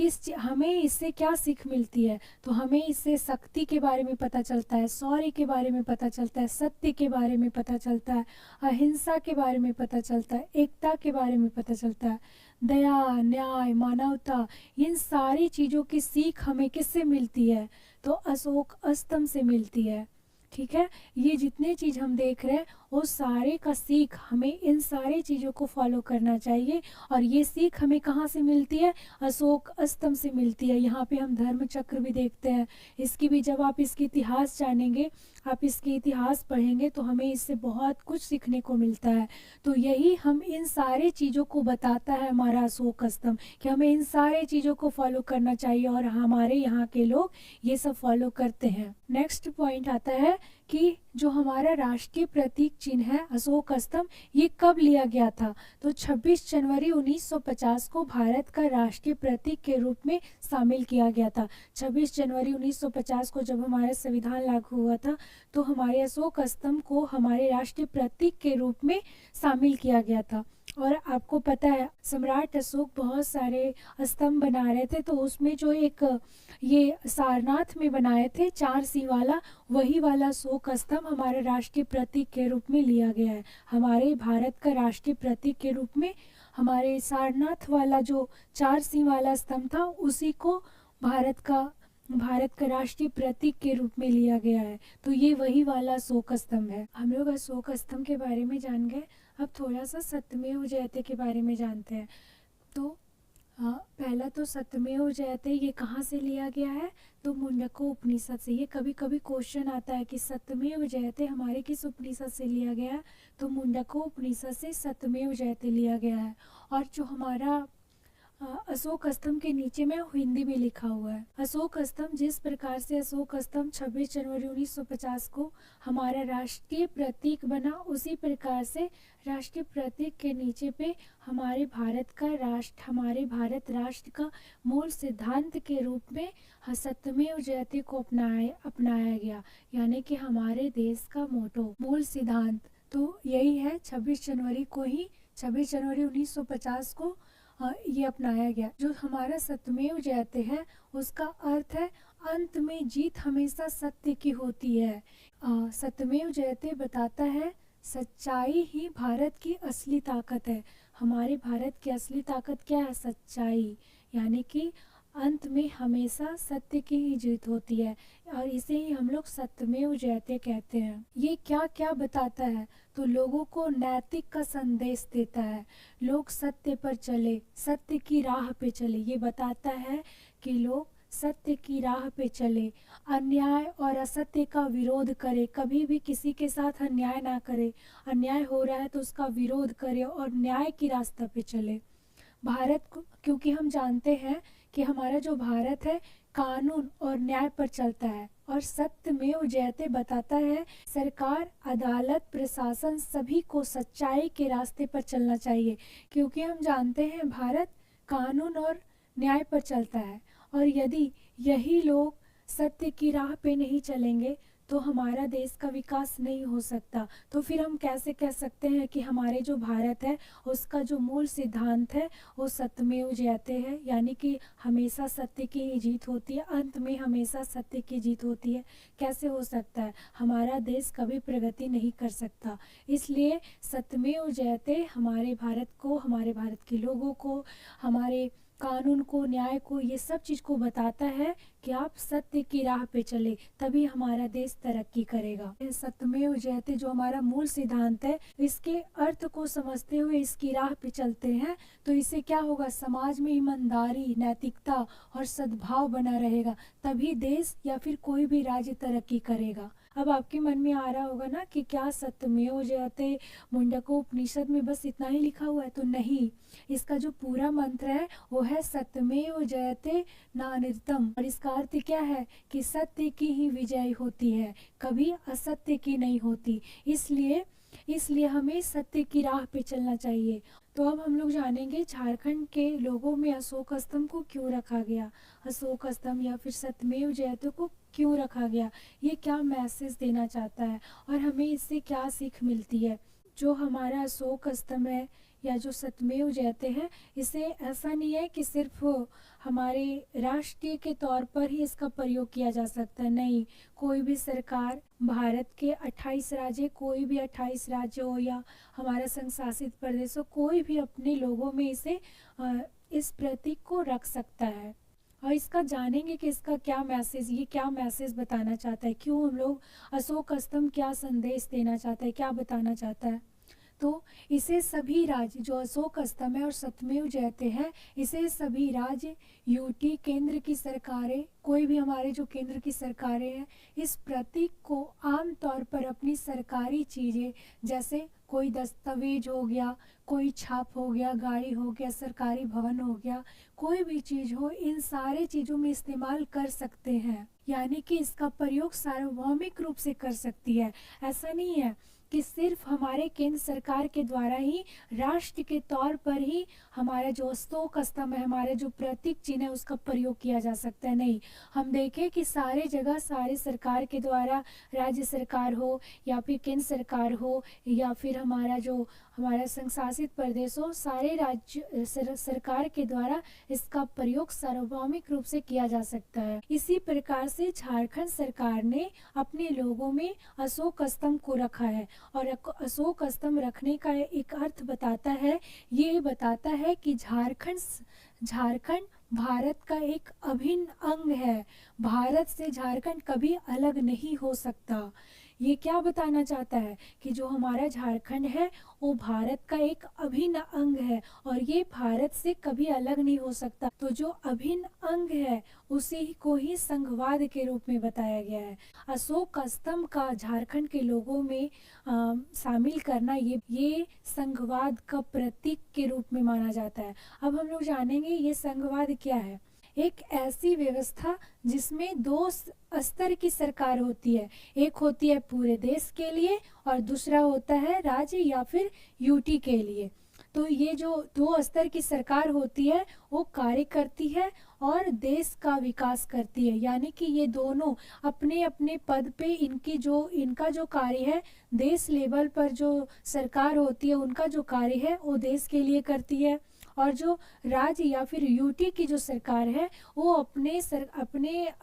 Speaker 1: इससे क्या सीख मिलती है, तो हमें इससे शक्ति के बारे में पता चलता है, शौर्य के बारे में पता चलता है, सत्य के बारे में पता चलता है, अहिंसा के बारे में पता चलता है, एकता के बारे में पता चलता है, दया, न्याय, मानवता, इन सारी चीज़ों की सीख हमें किससे मिलती है, तो अशोक स्तंभ से मिलती है। ठीक है, ये जितने चीज़ हम देख रहे हैं वो सारे का सीख हमें इन सारी चीज़ों को फॉलो करना चाहिए। और ये सीख हमें कहाँ से मिलती है, अशोक स्तंभ से मिलती है। यहाँ पे हम धर्म चक्र भी देखते हैं, इसकी भी जब आप इसकी इतिहास जानेंगे, आप इसके इतिहास पढ़ेंगे तो हमें इससे बहुत कुछ सीखने को मिलता है। तो यही हम इन सारे चीज़ों को बताता है हमारा अशोक स्तंभ, कि हमें इन सारे चीज़ों को फॉलो करना चाहिए और हमारे यहाँ के लोग ये सब फॉलो करते हैं। नेक्स्ट पॉइंट आता है कि जो हमारा राष्ट्रीय प्रतीक चिन्ह है अशोक स्तंभ, ये कब लिया गया था, तो 26 जनवरी 1950 को भारत का राष्ट्रीय प्रतीक के रूप में शामिल किया गया था। 26 जनवरी 1950 को जब हमारा संविधान लागू हुआ था तो हमारे अशोक स्तंभ को हमारे राष्ट्रीय प्रतीक के रूप में शामिल किया गया था। और आपको पता है सम्राट अशोक बहुत सारे स्तंभ बना रहे थे, तो उसमें जो एक ये सारनाथ में बनाए थे 4 सिंह वाला, वही वाला अशोक स्तंभ हमारे राष्ट्रीय प्रतीक के रूप में लिया गया है। हमारे भारत का राष्ट्रीय प्रतीक के रूप में हमारे सारनाथ वाला जो 4 सिंह वाला स्तंभ था उसी को भारत का राष्ट्रीय प्रतीक के रूप में लिया गया है। तो ये वही वाला अशोक स्तंभ है। हम लोग अशोक स्तंभ के बारे में जान गए, अब थोड़ा सा सत्यमेव जयते के बारे में जानते हैं। तो पहला तो सत्यमेव जयते ये कहाँ से लिया गया है, तो मुंडको उपनिषद से। ये कभी कभी क्वेश्चन आता है कि सत्यमेव जयते हमारे किस उपनिषद से लिया गया है, तो मुंडको उपनिषद से सत्यमेव जयते लिया गया है। और जो हमारा अशोक स्तंभ के नीचे में हिंदी में लिखा हुआ है। अशोक स्तंभ, जिस प्रकार से अशोक स्तंभ 26 जनवरी 1950 को हमारा राष्ट्रीय प्रतीक बना, उसी प्रकार से राष्ट्रीय प्रतीक के नीचे पे हमारे भारत राष्ट्र का मूल सिद्धांत के रूप में सत्यमेव जयते को अपनाया गया, यानी कि हमारे देश का मोटो, मूल सिद्धांत तो यही है। 26 जनवरी 1950 को ये अपनाया गया। जो हमारा सत्यमेव जयते है उसका अर्थ है अंत में जीत हमेशा सत्य की होती है। सत्यमेव जयते बताता है सच्चाई ही भारत की असली ताकत है। हमारे भारत की असली ताकत क्या है, सच्चाई, यानी कि अंत में हमेशा सत्य की ही जीत होती है और इसे ही हम लोग सत्यमेव जयते कहते हैं। ये क्या क्या बताता है, तो लोगों को नैतिक का संदेश देता है, लोग सत्य पर चले, सत्य की राह पे चले। ये बताता है कि लोग सत्य की राह पे चले, अन्याय और असत्य का विरोध करे, कभी भी किसी के साथ अन्याय ना करे, अन्याय हो रहा है तो उसका विरोध करे और न्याय की रास्ता पे चले। भारत को, क्योंकि हम जानते हैं कि हमारा जो भारत है कानून और न्याय पर चलता है, और सत्यमेव जयते बताता है सरकार, अदालत, प्रशासन सभी को सच्चाई के रास्ते पर चलना चाहिए, क्योंकि हम जानते हैं भारत कानून और न्याय पर चलता है। और यदि यही लोग सत्य की राह पे नहीं चलेंगे तो हमारा देश का विकास नहीं हो सकता। तो फिर हम कैसे कह सकते हैं कि हमारे जो भारत है उसका जो मूल सिद्धांत है वो सत्यमेव जयते है, यानी कि हमेशा सत्य की ही जीत होती है, अंत में हमेशा सत्य की जीत होती है। कैसे हो सकता है, हमारा देश कभी प्रगति नहीं कर सकता। इसलिए सत्यमेव जयते हमारे भारत को, हमारे भारत के लोगों को, हमारे कानून को, न्याय को, ये सब चीज़ को बताता है कि आप सत्य की राह पे चले, तभी हमारा देश तरक्की करेगा। सत्यमेव जयते जो हमारा मूल सिद्धांत है, इसके अर्थ को समझते हुए इसकी राह पे चलते हैं तो इससे क्या होगा, समाज में ईमानदारी, नैतिकता और सद्भाव बना रहेगा, तभी देश या फिर कोई भी राज्य तरक्की करेगा। अब आपके मन में आ रहा होगा ना कि क्या सत्यमेव जयते मुंडको उपनिषद में बस इतना ही लिखा हुआ है, तो नहीं, इसका जो पूरा मंत्र है वो है सत्यमेव जयते नानिर्तम, और इसका अर्थ क्या है कि सत्य की ही विजय होती है, कभी असत्य की नहीं होती। इसलिए इसलिए हमें सत्य की राह पे चलना चाहिए। तो अब हम लोग जानेंगे झारखंड के लोगों में अशोक स्तंभ को क्यों रखा गया, अशोक स्तंभ या फिर सत्यमेव जयते को क्यों रखा गया, ये क्या मैसेज देना चाहता है और हमें इससे क्या सीख मिलती है। जो हमारा अशोक स्तंभ है या जो सत्यमेव जयते हैं, इसे ऐसा नहीं है कि सिर्फ हमारे राष्ट्रीय के तौर पर ही इसका प्रयोग किया जा सकता है, नहीं। कोई भी सरकार, भारत के 28 राज्य, कोई भी 28 राज्य हो या हमारा संघ शासित प्रदेश हो, कोई भी अपने लोगों में इस प्रतीक को रख सकता है। और इसका जानेंगे कि इसका क्या मैसेज, ये क्या मैसेज बताना चाहता है, क्यों हम लोग अशोक स्तंभ क्या संदेश देना चाहता है, क्या बताना चाहता है। तो इसे सभी राज्य, जो अशोक स्तंभ है और सत्यमेव जयते हैं, इसे सभी राज्य, यूटी, केंद्र की सरकारें, कोई भी हमारे जो केंद्र की सरकारें हैं, इस प्रतीक को आम तौर पर अपनी सरकारी चीज़ें, जैसे कोई दस्तावेज हो गया, कोई छाप हो गया, गाड़ी हो गया, सरकारी भवन हो गया, कोई भी चीज़ हो, इन सारे चीज़ों में इस्तेमाल कर सकते हैं। यानी कि इसका प्रयोग सार्वभौमिक रूप से कर सकती है। ऐसा नहीं है कि सिर्फ हमारे केंद्र सरकार के द्वारा ही, राष्ट्र के तौर पर ही हमारा जो अशोक स्तंभ है, हमारे जो प्रतीक चिन्ह है, उसका प्रयोग किया जा सकता है, नहीं। हम देखें कि सारे जगह, सारे सरकार के द्वारा, राज्य सरकार हो या फिर केंद्र सरकार हो या फिर हमारा संघ शासित प्रदेश हो, सारे राज्य सरकार के द्वारा इसका प्रयोग सार्वभौमिक रूप से किया जा सकता है। इसी प्रकार से झारखंड सरकार ने अपने लोगों में अशोक स्तंभ को रखा है और अशोक स्तंभ रखने का एक अर्थ बताता है, ये बताता है कि झारखंड भारत का एक अभिन्न अंग है। भारत से झारखंड कभी अलग नहीं हो सकता। ये क्या बताना चाहता है कि जो हमारा झारखंड है वो भारत का एक अभिन्न अंग है और ये भारत से कभी अलग नहीं हो सकता। तो जो अभिन्न अंग है उसी को ही संघवाद के रूप में बताया गया है। अशोक स्तंभ का झारखंड के लोगों में शामिल करना, ये संघवाद का प्रतीक के रूप में माना जाता है। अब हम लोग जानेंगे ये संघवाद क्या है। एक ऐसी व्यवस्था जिसमें दो स्तर की सरकार होती है, एक होती है पूरे देश के लिए और दूसरा होता है राज्य या फिर यूटी के लिए। तो ये जो दो स्तर की सरकार होती है वो कार्य करती है और देश का विकास करती है। यानी कि ये दोनों अपने अपने पद पे, इनका जो कार्य है, देश लेवल पर जो सरकार होती है उनका जो कार्य है वो देश के लिए करती है, और जो राज्य या फिर यूटी की जो सरकार है वो अपने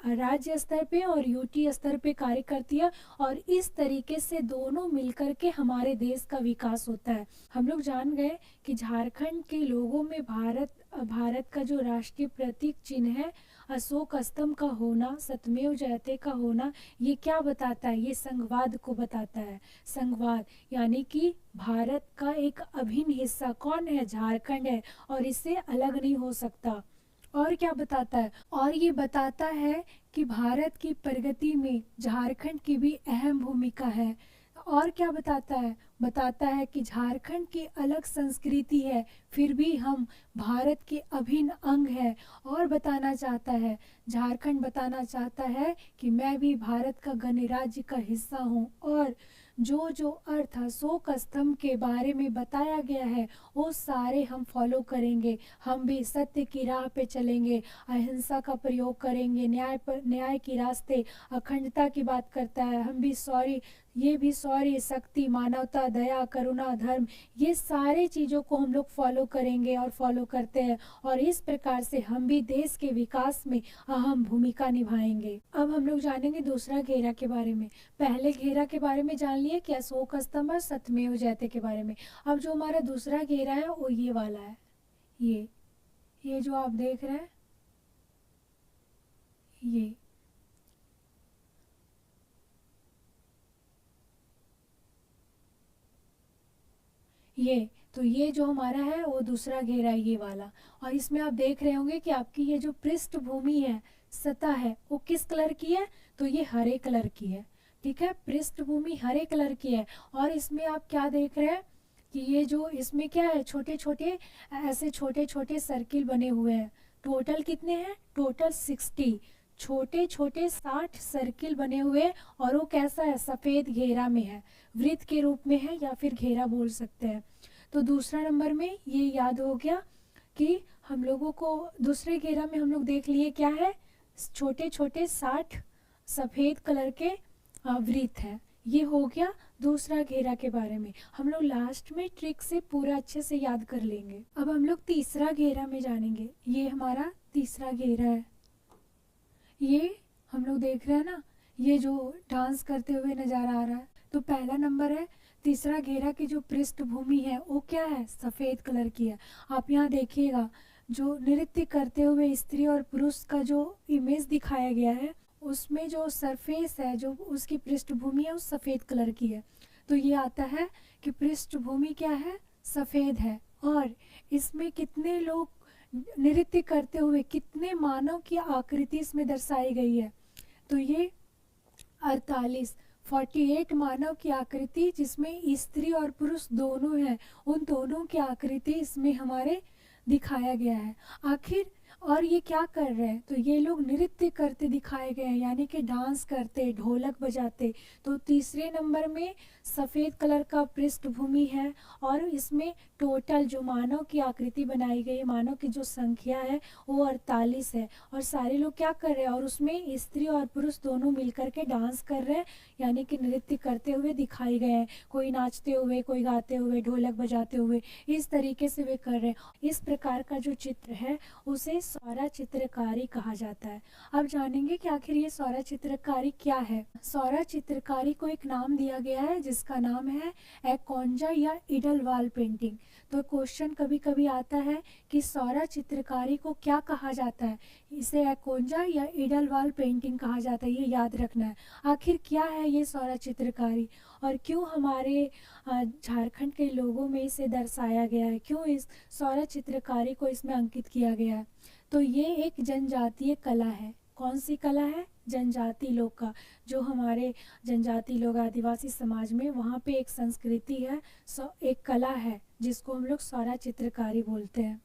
Speaker 1: राज्य स्तर पे और यूटी स्तर पे कार्य करती है और इस तरीके से दोनों मिलकर के हमारे देश का विकास होता है। हम लोग जान गए कि झारखंड के लोगों में भारत का जो राष्ट्रीय प्रतीक चिन्ह है अशोक स्तंभ का होना, सत्यमेव जयते का होना, ये क्या बताता है, ये संघवाद को बताता है। संघवाद यानी कि भारत का एक अभिन्न हिस्सा कौन है, झारखंड है और इससे अलग नहीं हो सकता। और क्या बताता है, और ये बताता है कि भारत की प्रगति में झारखंड की भी अहम भूमिका है। और क्या बताता है कि झारखंड की अलग संस्कृति है फिर भी हम भारत के अभिन्न अंग है। और झारखंड बताना चाहता है कि मैं भी भारत का गणराज्य का हिस्सा हूँ। और जो अर्थ अशोक स्तंभ के बारे में बताया गया है वो सारे हम फॉलो करेंगे। हम भी सत्य की राह पे चलेंगे, अहिंसा का प्रयोग करेंगे, न्याय की रास्ते, अखंडता की बात करता है। हम भी शौर्य, शक्ति, मानवता, दया, करुणा, धर्म, ये सारे चीज़ों को हम लोग फॉलो करेंगे और फॉलो करते हैं और इस प्रकार से हम भी देश के विकास में अहम भूमिका निभाएंगे। अब हम लोग जानेंगे दूसरा घेरा के बारे में। पहले घेरा के बारे में जान लिए कि अशोक स्तंभ और सत्यमेव जयते के बारे में। अब जो हमारा दूसरा घेरा है वो ये वाला है, ये जो आप देख रहे हैं ये जो हमारा है वो दूसरा घेरा है, ये वाला। और इसमें आप देख रहे होंगे कि आपकी ये जो पृष्ठभूमि है, सतह है, वो किस कलर की है, तो ये हरे कलर की है। ठीक है, पृष्ठभूमि हरे कलर की है। और इसमें आप क्या देख रहे हैं कि ये जो इसमें क्या है, छोटे छोटे सर्किल बने हुए हैं। टोटल कितने हैं, टोटल 60। छोटे छोटे 60 सर्किल बने हुए, और वो कैसा है, सफ़ेद घेरा में है, वृत्त के रूप में है या फिर घेरा बोल सकते हैं। तो दूसरा नंबर में ये याद हो गया कि हम लोगों को दूसरे घेरा में हम लोग देख लिए क्या है, छोटे छोटे 60 सफ़ेद कलर के वृत्त हैं। ये हो गया दूसरा घेरा के बारे में। हम लोग लास्ट में ट्रिक से पूरा अच्छे से याद कर लेंगे। अब हम लोग तीसरा घेरा में जानेंगे। ये हमारा तीसरा घेरा है। ये हम लोग देख रहे हैं ना, ये जो डांस करते हुए नज़ारा आ रहा है। तो पहला नंबर है, तीसरा घेरा की जो पृष्ठभूमि है वो क्या है, सफ़ेद कलर की है। आप यहाँ देखिएगा, जो नृत्य करते हुए स्त्री और पुरुष का जो इमेज दिखाया गया है, उसमें जो सरफेस है, जो उसकी पृष्ठभूमि है, वो सफ़ेद कलर की है। तो ये आता है कि पृष्ठभूमि क्या है, सफ़ेद है। और इसमें कितने लोग नृत्य करते हुए, कितने मानव की आकृति इसमें दर्शाई गई है। तो ये 48 मानव की आकृति, जिसमें स्त्री और पुरुष दोनों हैं, उन दोनों की आकृति इसमें हमारे दिखाया गया है। आखिर और ये क्या कर रहे हैं, तो ये लोग नृत्य करते दिखाए गए हैं, यानी कि डांस करते, ढोलक बजाते। तो तीसरे नंबर में सफ़ेद कलर का पृष्ठभूमि है, और इसमें टोटल जो मानव की आकृति बनाई गई है, मानव की जो संख्या है वो 48 है। और सारे लोग क्या कर रहे हैं, और उसमें स्त्री और पुरुष दोनों मिलकर के डांस कर रहे हैं, यानी कि नृत्य करते हुए दिखाए गए हैं। कोई नाचते हुए, कोई गाते हुए, ढोलक बजाते हुए, इस तरीके से वे कर रहे हैं। इस प्रकार का जो चित्र है उसे सौरा चित्रकारी कहा जाता है। अब जानेंगे कि आखिर ये सौरा चित्रकारी क्या है। सौरा चित्रकारी को एक नाम दिया गया है जिसका नाम है एकोंजा या इडल वॉल पेंटिंग। तो क्वेश्चन कभी कभी आता है कि सौरा चित्रकारी को क्या कहा जाता है, इसे एकोंजा या इडल वॉल पेंटिंग कहा जाता है, ये याद रखना है। आखिर क्या है ये सौरा चित्रकारी, और क्यों हमारे झारखंड के लोगों में इसे दर्शाया गया है, क्यों इस सौरा चित्रकारी को इसमें अंकित किया गया है। तो ये एक जनजातीय कला है। कौन सी कला है, जनजाति लोग का, जो हमारे जनजाति लोग आदिवासी समाज में, वहाँ पे एक संस्कृति है, एक कला है जिसको हम लोग सौरा चित्रकारी बोलते हैं,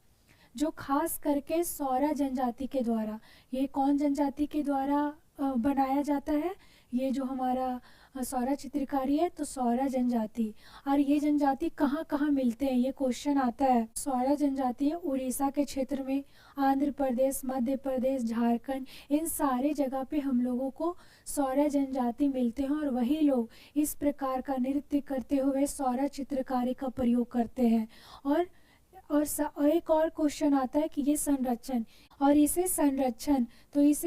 Speaker 1: जो खास करके सौरा जनजाति के द्वारा, ये कौन जनजाति के द्वारा बनाया जाता है, ये जो हमारा सौरा चित्रकारी है, तो सौरा जनजाति। और ये जनजाति कहाँ कहाँ मिलते हैं, ये क्वेश्चन आता है। सौरा जनजाति उड़ीसा के क्षेत्र में, आंध्र प्रदेश, मध्य प्रदेश, झारखंड, इन सारे जगह पे हम लोगों को सौरा जनजाति मिलते हैं, और वही लोग इस प्रकार का नृत्य करते हुए सौरा चित्रकारी का प्रयोग करते हैं। और एक और क्वेश्चन आता है कि ये संरक्षण, और इसे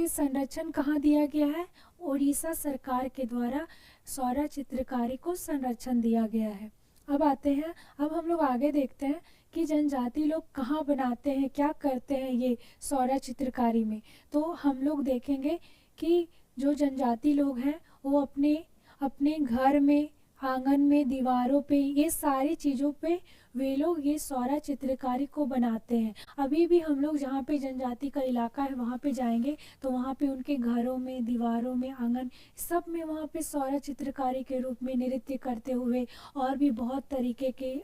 Speaker 1: संरक्षण कहाँ दिया गया है, उड़ीसा सरकार के द्वारा सौरा चित्रकारी को संरक्षण दिया गया है। अब आते हैं, अब हम लोग आगे देखते हैं कि जनजाति लोग कहाँ बनाते हैं, क्या करते हैं ये सौरा चित्रकारी में। तो हम लोग देखेंगे कि जो जनजाति लोग हैं वो अपने अपने घर में, आंगन में, दीवारों पे, ये सारी चीज़ों पे वे लोग ये सौरा चित्रकारी को बनाते हैं। अभी भी हम लोग जहाँ पे जनजाति का इलाका है वहाँ पे जाएंगे तो वहाँ पे उनके घरों में, दीवारों में, आंगन, सब में वहाँ पे सौरा चित्रकारी के रूप में नृत्य करते हुए और भी बहुत तरीके के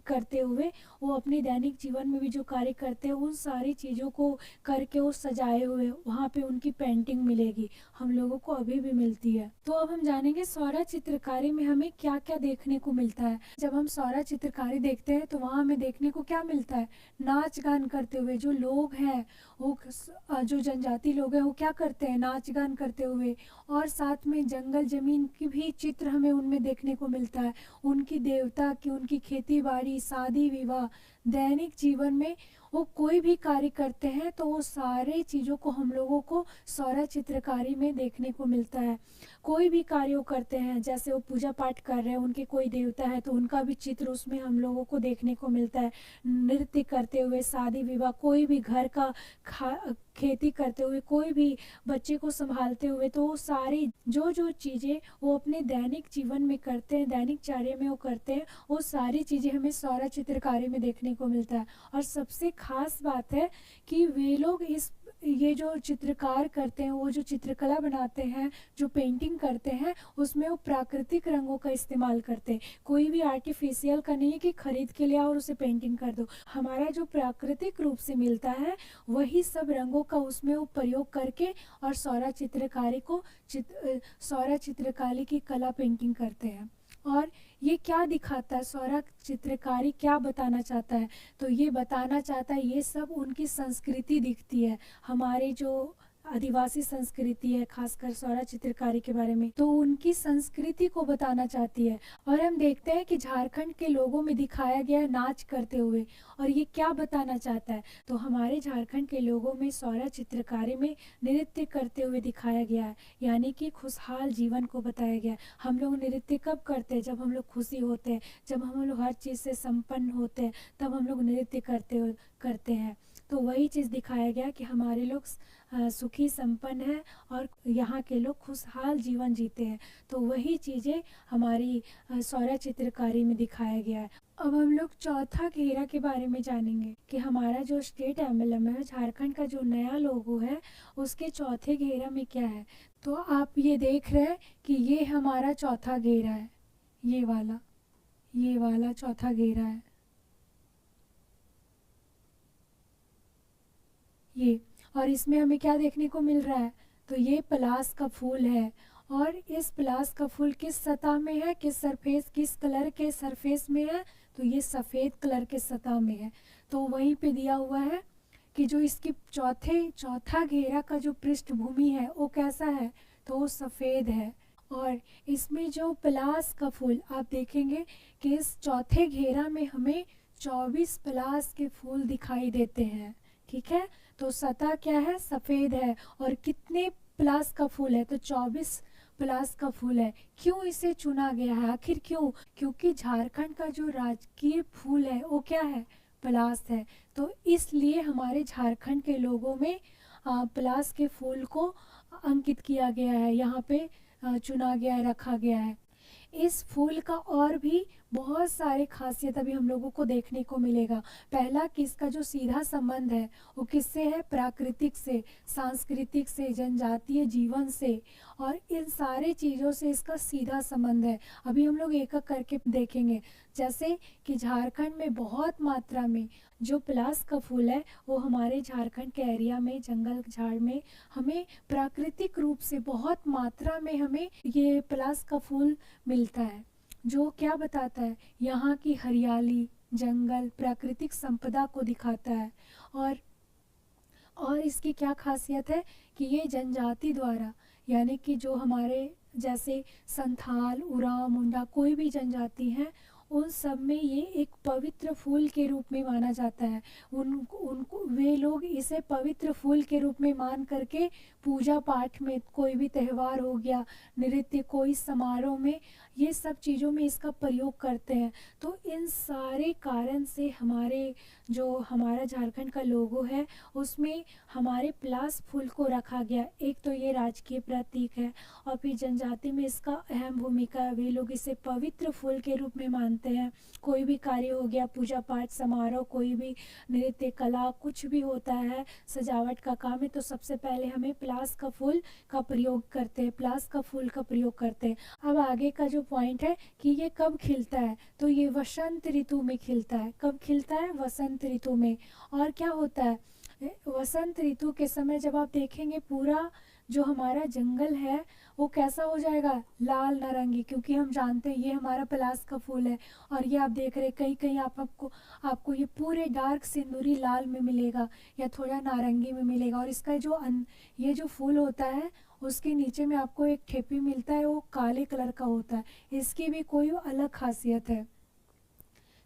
Speaker 1: करते हुए वो अपने दैनिक जीवन में भी जो कार्य करते हैं उन सारी चीज़ों को करके वो सजाए हुए वहाँ पे उनकी पेंटिंग मिलेगी, हम लोगों को अभी भी मिलती है। तो अब हम जानेंगे सौरा चित्रकारी में हमें क्या क्या देखने को मिलता है। जब हम सौरा चित्रकारी देखते हैं तो वहाँ हमें देखने को क्या मिलता है, नाच गान करते हुए जो लोग हैं, वो जो जनजाति लोग हैं वो क्या करते हैं, नाच गान करते हुए, और साथ में जंगल जमीन की भी चित्र हमें उनमें देखने को मिलता है। उनकी देवता की, उनकी खेती बाड़ी, शादी विवाह, दैनिक जीवन में वो कोई भी कार्य करते हैं तो वो सारे चीज़ों को हम लोगों को सौरा चित्रकारी में देखने को मिलता है। कोई भी कार्य वो करते हैं, जैसे वो पूजा पाठ कर रहे हैं, उनके कोई देवता है तो उनका भी चित्र उसमें हम लोगों को देखने को मिलता है। नृत्य करते हुए, शादी विवाह, कोई भी घर का खेती करते हुए, कोई भी बच्चे को संभालते हुए, तो वो सारी जो जो चीज़ें वो अपने दैनिक जीवन में करते हैं, दैनिक कार्य में वो करते हैं, वो सारी चीज़ें हमें सौरा चित्रकारी में देखने को मिलता है। और सबसे खास बात है कि वे लोग ये जो चित्रकार करते हैं, वो जो चित्रकला बनाते हैं, जो पेंटिंग करते हैं, उसमें वो प्राकृतिक रंगों का इस्तेमाल करते हैं। कोई भी आर्टिफिशियल का नहीं है कि खरीद के ले आओ और उसे पेंटिंग कर दो। हमारा जो प्राकृतिक रूप से मिलता है वही सब रंगों का उसमें वो प्रयोग करके और सौरा चित्रकारी की कला पेंटिंग करते हैं। और ये क्या दिखाता है, सौरा चित्रकारी क्या बताना चाहता है? तो ये बताना चाहता है, ये सब उनकी संस्कृति दिखती है, हमारे जो आदिवासी संस्कृति है, खासकर सौरा चित्रकारी के बारे में, तो उनकी संस्कृति को बताना चाहती है। और हम देखते हैं कि झारखंड के लोगों में दिखाया गया है नाच करते हुए, और ये क्या बताना चाहता है? तो हमारे झारखंड के लोगों में सौरा चित्रकारी में नृत्य करते हुए दिखाया गया है, यानी कि खुशहाल जीवन को बताया गया है। हम लोग नृत्य कब करते हैं? जब हम लोग खुशी होते हैं, जब हम लोग हर चीज़ से संपन्न होते हैं, तब हम लोग नृत्य करते हैं। तो वही चीज़ दिखाया गया कि हमारे लोग सुखी संपन्न है और यहाँ के लोग खुशहाल जीवन जीते हैं। तो वही चीज़ें हमारी सौरा चित्रकारी में दिखाया गया है। अब हम लोग चौथा घेरा के बारे में जानेंगे कि हमारा जो स्टेट एम्बलम है, झारखंड का जो नया लोगो है, उसके चौथे घेरा में क्या है। तो आप ये देख रहे हैं कि ये हमारा चौथा घेरा है, ये वाला चौथा घेरा है ये। और इसमें हमें क्या देखने को मिल रहा है? तो ये पलाश का फूल है, और इस पलाश का फूल किस सतह में है, किस कलर के सरफेस में है? तो ये सफ़ेद कलर के सतह में है। तो वहीं पे दिया हुआ है कि जो इसकी चौथा घेरा का जो पृष्ठभूमि है वो कैसा है, तो वो सफ़ेद है। और इसमें जो पलाश का फूल आप देखेंगे कि इस चौथे घेरा में हमें 24 पलाश के फूल दिखाई देते हैं। ठीक है, तो सतह क्या है, सफ़ेद है। और कितने पलाश का फूल है? तो 24 पलाश का फूल है। क्यों इसे चुना गया है, आखिर क्यों? क्योंकि झारखंड का जो राजकीय फूल है वो क्या है, पलाश है। तो इसलिए हमारे झारखंड के लोगों में पलाश के फूल को अंकित किया गया है, यहाँ पे चुना गया है, रखा गया है। इस फूल का और भी बहुत सारे खासियत अभी हम लोगों को देखने को मिलेगा। पहला कि इसका जो सीधा संबंध है वो किससे है, प्राकृतिक से, सांस्कृतिक से, जनजातीय जीवन से, और इन सारे चीज़ों से इसका सीधा संबंध है। अभी हम लोग एक एक करके देखेंगे। जैसे कि झारखंड में बहुत मात्रा में जो पलाश का फूल है वो हमारे झारखंड के एरिया में, जंगल झाड़ में हमें प्राकृतिक रूप से बहुत मात्रा में हमें ये पलाश का फूल मिलता है, जो क्या बताता है, यहाँ की हरियाली, जंगल, प्राकृतिक संपदा को दिखाता है। और इसकी क्या खासियत है कि ये जनजाति द्वारा, यानी कि जो हमारे जैसे संथाल, उरांव, मुंडा, कोई भी जनजाति है, उन सब में ये एक पवित्र फूल के रूप में माना जाता है। उनको वे लोग इसे पवित्र फूल के रूप में मान करके पूजा पाठ में, कोई भी त्यौहार हो गया, नृत्य, कोई समारोह में, ये सब चीज़ों में इसका प्रयोग करते हैं। तो इन सारे कारण से हमारा झारखंड का लोगो है उसमें हमारे पलाश फूल को रखा गया। एक तो ये राजकीय प्रतीक है, और फिर जनजाति में इसका अहम भूमिका है। वे लोग इसे पवित्र फूल के रूप में मानते हैं। कोई भी कार्य हो गया, पूजा पाठ, समारोह, कोई भी नृत्य, कला, कुछ भी होता है, सजावट का काम है, तो सबसे पहले हमें पलाश का फूल का प्रयोग करते हैं, पलाश का फूल का प्रयोग करते हैं। अब आगे का जो पॉइंट है कि ये कब खिलता है, तो ये वसंत ऋतु में खिलता है। कब खिलता है? वसंत ऋतु में। और क्या होता है, वसंत ऋतु के समय जब आप देखेंगे पूरा जो हमारा जंगल है वो कैसा हो जाएगा, लाल नारंगी, क्योंकि हम जानते हैं ये हमारा पलाश का फूल है। और ये आप देख रहे कहीं कहीं आपको ये पूरे डार्क सिंदूरी लाल में मिलेगा या थोड़ा नारंगी में मिलेगा। और इसका ये जो फूल होता है उसके नीचे में आपको एक ठेपी मिलता है, वो काले कलर का होता है। इसकी भी कोई अलग खासियत है।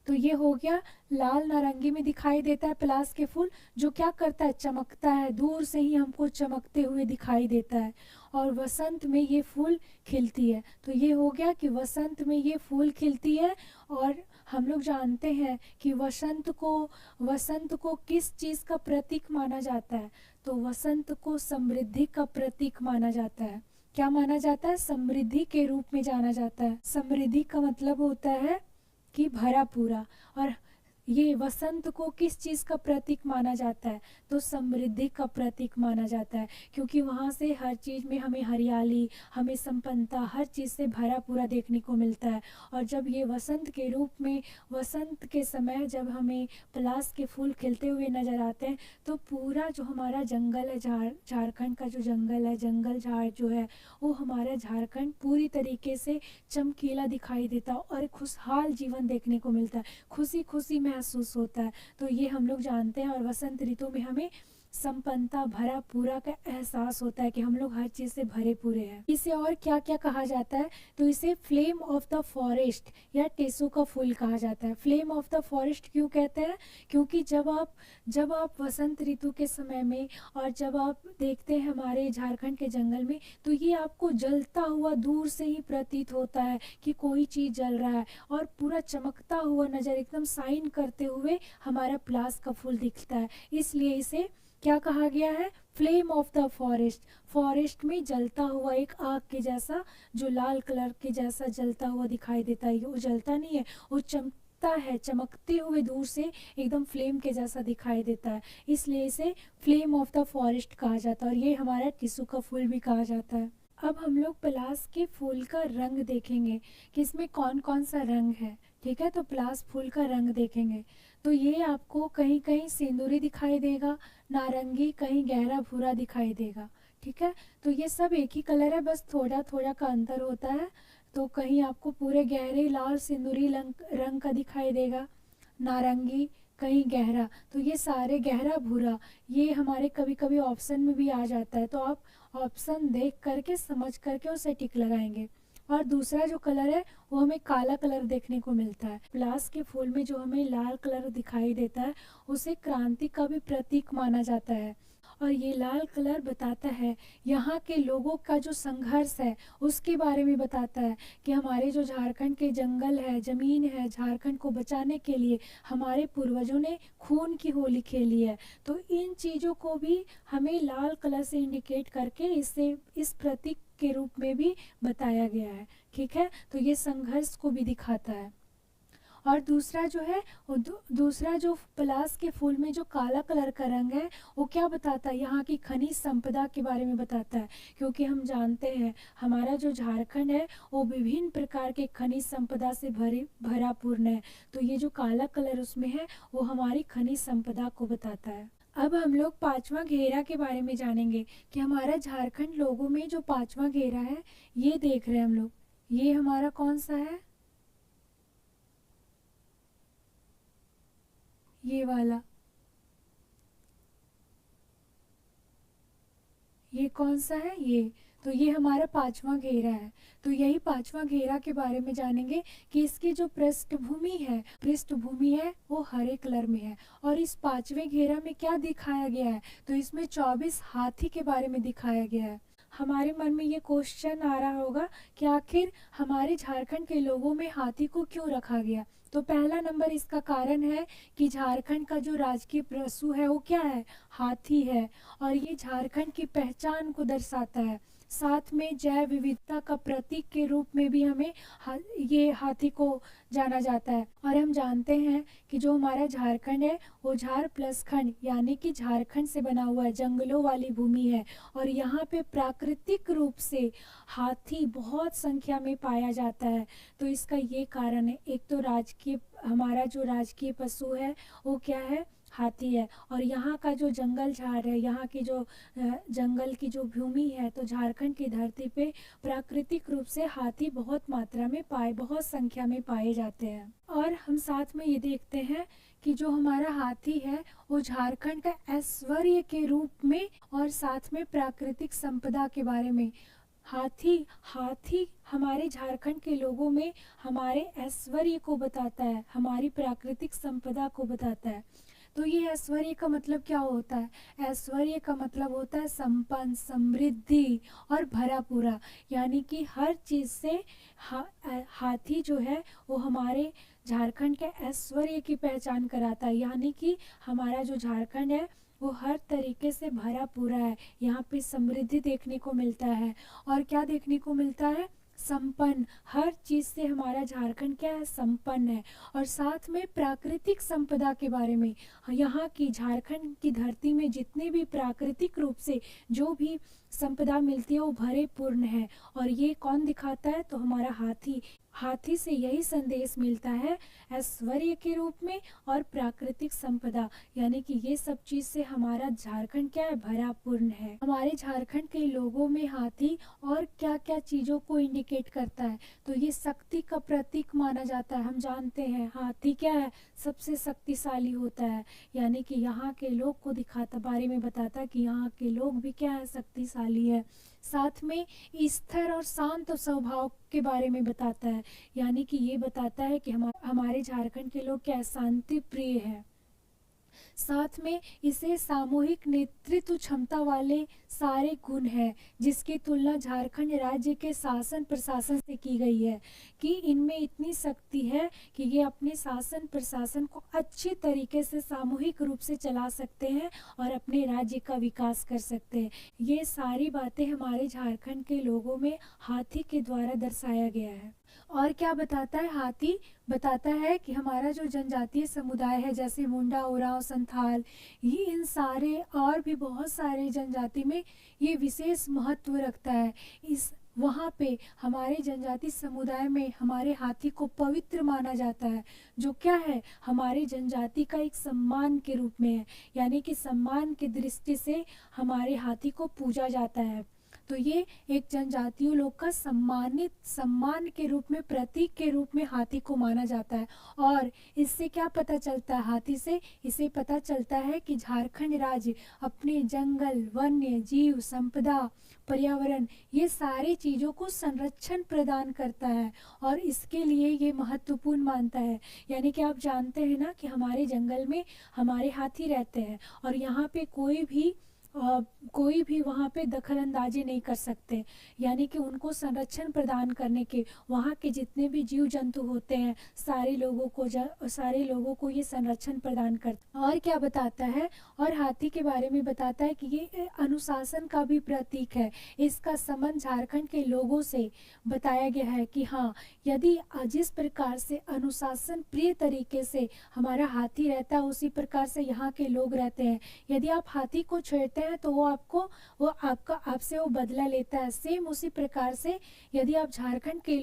Speaker 1: तो ये हो गया, लाल नारंगी में दिखाई देता है पलाश के फूल, जो क्या करता है, चमकता है, दूर से ही हमको चमकते हुए दिखाई देता है। और वसंत में ये फूल खिलती है। तो ये हो गया कि वसंत में ये फूल खिलती है। और हम लोग जानते हैं कि वसंत को किस चीज़ का प्रतीक माना जाता है, तो वसंत को समृद्धि का प्रतीक माना जाता है। क्या माना जाता है? समृद्धि के रूप में जाना जाता है। समृद्धि का मतलब होता है कि भरा पूरा। और ये वसंत को किस चीज़ का प्रतीक माना जाता है? तो समृद्धि का प्रतीक माना जाता है, क्योंकि वहाँ से हर चीज़ में हमें हरियाली, हमें संपन्नता, हर चीज़ से भरा पूरा देखने को मिलता है। और जब ये वसंत के रूप में, वसंत के समय जब हमें पलाश के फूल खिलते हुए नज़र आते हैं, तो पूरा जो हमारा जंगल है, झारखंड का जो जंगल है, जंगल झाड़ जो है, वो हमारा झारखंड पूरी तरीके से चमकीला दिखाई देता है और एक खुशहाल जीवन देखने को मिलता है, खुशी खुशी महसूस होता है। तो ये हम लोग जानते हैं। और वसंत ऋतु में हमें संपन्नता, भरा पूरा का एहसास होता है कि हम लोग हर चीज़ से भरे पूरे हैं। इसे और क्या क्या कहा जाता है? तो इसे फ्लेम ऑफ द फॉरेस्ट या टेसू का फूल कहा जाता है। फ्लेम ऑफ द फॉरेस्ट क्यों कहते हैं? क्योंकि जब आप वसंत ऋतु के समय में और जब आप देखते हैं हमारे झारखंड के जंगल में, तो ये आपको जलता हुआ दूर से ही प्रतीत होता है कि कोई चीज़ जल रहा है, और पूरा चमकता हुआ नज़र, एकदम शाइन करते हुए हमारा पलाश का फूल दिखता है। इसलिए इसे क्या कहा गया है? Flame of the forest. Forest में जलता हुआ एक आग के जैसा, जो लाल कलर के जैसा जलता हुआ दिखाई देता है। वो जलता नहीं है, वो चमकता है, चमकते हुए दूर से एकदम फ्लेम के जैसा दिखाई देता है। इसलिए इसे फ्लेम ऑफ द फॉरेस्ट कहा जाता है। और ये हमारा टिसू का फूल भी कहा जाता है। अब हम लोग पलाश के फूल का रंग देखेंगे कि इसमें कौन कौन सा रंग है। ठीक है, तो पलाश फूल का रंग देखेंगे तो ये आपको कहीं कहीं सिंदूरी दिखाई देगा, नारंगी, कहीं गहरा भूरा दिखाई देगा। ठीक है, तो ये सब एक ही कलर है, बस थोड़ा थोड़ा का अंतर होता है। तो कहीं आपको पूरे गहरे लाल सिंदूरी रंग का दिखाई देगा, नारंगी, कहीं गहरा। तो ये सारे, गहरा भूरा, ये हमारे कभी कभी ऑप्शन में भी आ जाता है, तो आप ऑप्शन देख करके समझ करके उसे टिक लगाएंगे। और दूसरा जो कलर है वो हमें काला कलर देखने को मिलता है। पलाश के फूल में जो हमें लाल कलर दिखाई देता है, उसे क्रांति का भी प्रतीक माना जाता है। और ये लाल कलर बताता है यहाँ के लोगों का जो संघर्ष है, उसके बारे में बताता है कि हमारे जो झारखंड के जंगल है, ज़मीन है, झारखंड को बचाने के लिए हमारे पूर्वजों ने खून की होली खेली है। तो इन चीज़ों को भी हमें लाल कलर से इंडिकेट करके इस प्रतीक के रूप में भी बताया गया है। ठीक है, तो ये संघर्ष को भी दिखाता है। और दूसरा जो है वो दूसरा जो पलाश के फूल में जो काला कलर का रंग है, वो क्या बताता है? यहाँ की खनिज संपदा के बारे में बताता है, क्योंकि हम जानते हैं हमारा जो झारखंड है वो विभिन्न प्रकार के खनिज संपदा से भरा पूर्ण है। तो ये जो काला कलर उसमें है वो हमारी खनिज संपदा को बताता है। अब हम लोग पांचवा घेरा के बारे में जानेंगे कि हमारा झारखंड लोगों में जो पांचवा घेरा है, ये देख रहे हैं हम लोग, ये हमारा कौन सा है? ये वाला, ये कौन सा है? ये, तो ये हमारा पांचवा घेरा है। तो यही पांचवा घेरा के बारे में जानेंगे कि इसकी जो पृष्ठभूमि है वो हरे कलर में है। और इस पांचवें घेरा में क्या दिखाया गया है? तो इसमें 24 हाथी के बारे में दिखाया गया है। हमारे मन में ये क्वेश्चन आ रहा होगा कि आखिर हमारे झारखंड के लोगों में हाथी को क्यों रखा गया? तो पहला नंबर इसका कारण है कि झारखंड का जो राजकीय पशु है वो क्या है? हाथी है। और ये झारखंड की पहचान को दर्शाता है। साथ में जैव विविधता का प्रतीक के रूप में भी हमें ये हाथी को जाना जाता है। और हम जानते हैं कि जो हमारा झारखंड है वो झार प्लस खंड यानी कि झारखंड से बना हुआ है, जंगलों वाली भूमि है। और यहाँ पे प्राकृतिक रूप से हाथी बहुत संख्या में पाया जाता है। तो इसका ये कारण है, एक तो हमारा जो राजकीय पशु है वो क्या है? हाथी है। और यहाँ का जो जंगल झाड़ है, यहाँ की जो जंगल की जो भूमि है, तो झारखंड की धरती पे प्राकृतिक रूप से हाथी बहुत मात्रा में बहुत संख्या में पाए जाते हैं। और हम साथ में ये देखते हैं कि जो हमारा हाथी है वो झारखंड का ऐश्वर्य के रूप में, और साथ में प्राकृतिक संपदा के बारे में। हाथी हमारे झारखंड के लोगों में हमारे ऐश्वर्य को बताता है, हमारी प्राकृतिक संपदा को बताता है। तो ये ऐश्वर्य का मतलब क्या होता है? ऐश्वर्य का मतलब होता है संपन्न, समृद्धि और भरा पूरा, यानी कि हर चीज़ से हाथी जो है वो हमारे झारखंड के ऐश्वर्य की पहचान कराता है। यानी कि हमारा जो झारखंड है वो हर तरीके से भरा पूरा है। यहाँ पे समृद्धि देखने को मिलता है। और क्या देखने को मिलता है? संपन्न, हर चीज़ से हमारा झारखंड क्या है, संपन्न है। और साथ में प्राकृतिक संपदा के बारे में, यहाँ की झारखंड की धरती में जितने भी प्राकृतिक रूप से जो भी संपदा मिलती है वो भरे पूर्ण है। और ये कौन दिखाता है, तो हमारा हाथी। हाथी से यही संदेश मिलता है, ऐश्वर्य के रूप में और प्राकृतिक संपदा, यानी कि ये सब चीज़ से हमारा झारखंड क्या है, भरा पूर्ण है। हमारे झारखंड के लोगों में हाथी और क्या क्या चीज़ों को इंडिकेट करता है, तो ये शक्ति का प्रतीक माना जाता है। हम जानते हैं हाथी क्या है, सबसे शक्तिशाली होता है, यानी कि यहाँ के लोग को दिखाता, बारे में बताता है कि यहाँ के लोग भी क्या है, शक्तिशाली है। साथ में स्थिर और शांत स्वभाव के बारे में बताता है, यानी कि ये बताता है कि हमारे झारखंड के लोग क्या शांति प्रिय है। साथ में इसे सामूहिक नेतृत्व क्षमता वाले सारे गुण हैं, जिसकी तुलना झारखंड राज्य के शासन प्रशासन से की गई है कि इनमें इतनी शक्ति है कि ये अपने शासन प्रशासन को अच्छी तरीके से सामूहिक रूप से चला सकते हैं और अपने राज्य का विकास कर सकते हैं। ये सारी बातें हमारे झारखंड के लोगों में हाथी के द्वारा दर्शाया गया है। और क्या बताता है हाथी, बताता है कि हमारा जो जनजातीय समुदाय है, जैसे मुंडा, उरांव, संथाल, ये इन सारे और भी बहुत सारे जनजाति में ये विशेष महत्व रखता है। इस वहाँ पे हमारे जनजाति समुदाय में हमारे हाथी को पवित्र माना जाता है, जो क्या है, हमारे जनजाति का एक सम्मान के रूप में है, यानी कि सम्मान की दृष्टि से हमारे हाथी को पूजा जाता है। तो ये एक जनजातियों लोग का सम्मान के रूप में, प्रतीक के रूप में हाथी को माना जाता है। और इससे क्या पता चलता है, हाथी से इसे पता चलता है कि झारखंड राज्य अपने जंगल, वन्य जीव संपदा, पर्यावरण, ये सारी चीज़ों को संरक्षण प्रदान करता है और इसके लिए ये महत्वपूर्ण मानता है। यानी कि आप जानते हैं ना कि हमारे जंगल में हमारे हाथी रहते हैं और यहाँ पे कोई भी वहाँ पे दखल अंदाजी नहीं कर सकते, यानी कि उनको संरक्षण प्रदान करने के, वहाँ के जितने भी जीव जंतु होते हैं सारे लोगों को ये संरक्षण प्रदान करता है। और क्या बताता है, और हाथी के बारे में बताता है कि ये अनुशासन का भी प्रतीक है। इसका संबंध झारखंड के लोगों से बताया गया है कि हाँ, यदि जिस प्रकार से अनुशासन प्रिय तरीके से हमारा हाथी रहता है, उसी प्रकार से यहाँ के लोग रहते हैं। यदि आप हाथी को छेड़ते हैं तो आपसे वो बदला लेता है। सेम उसी प्रकार से यदि आप झारखंड के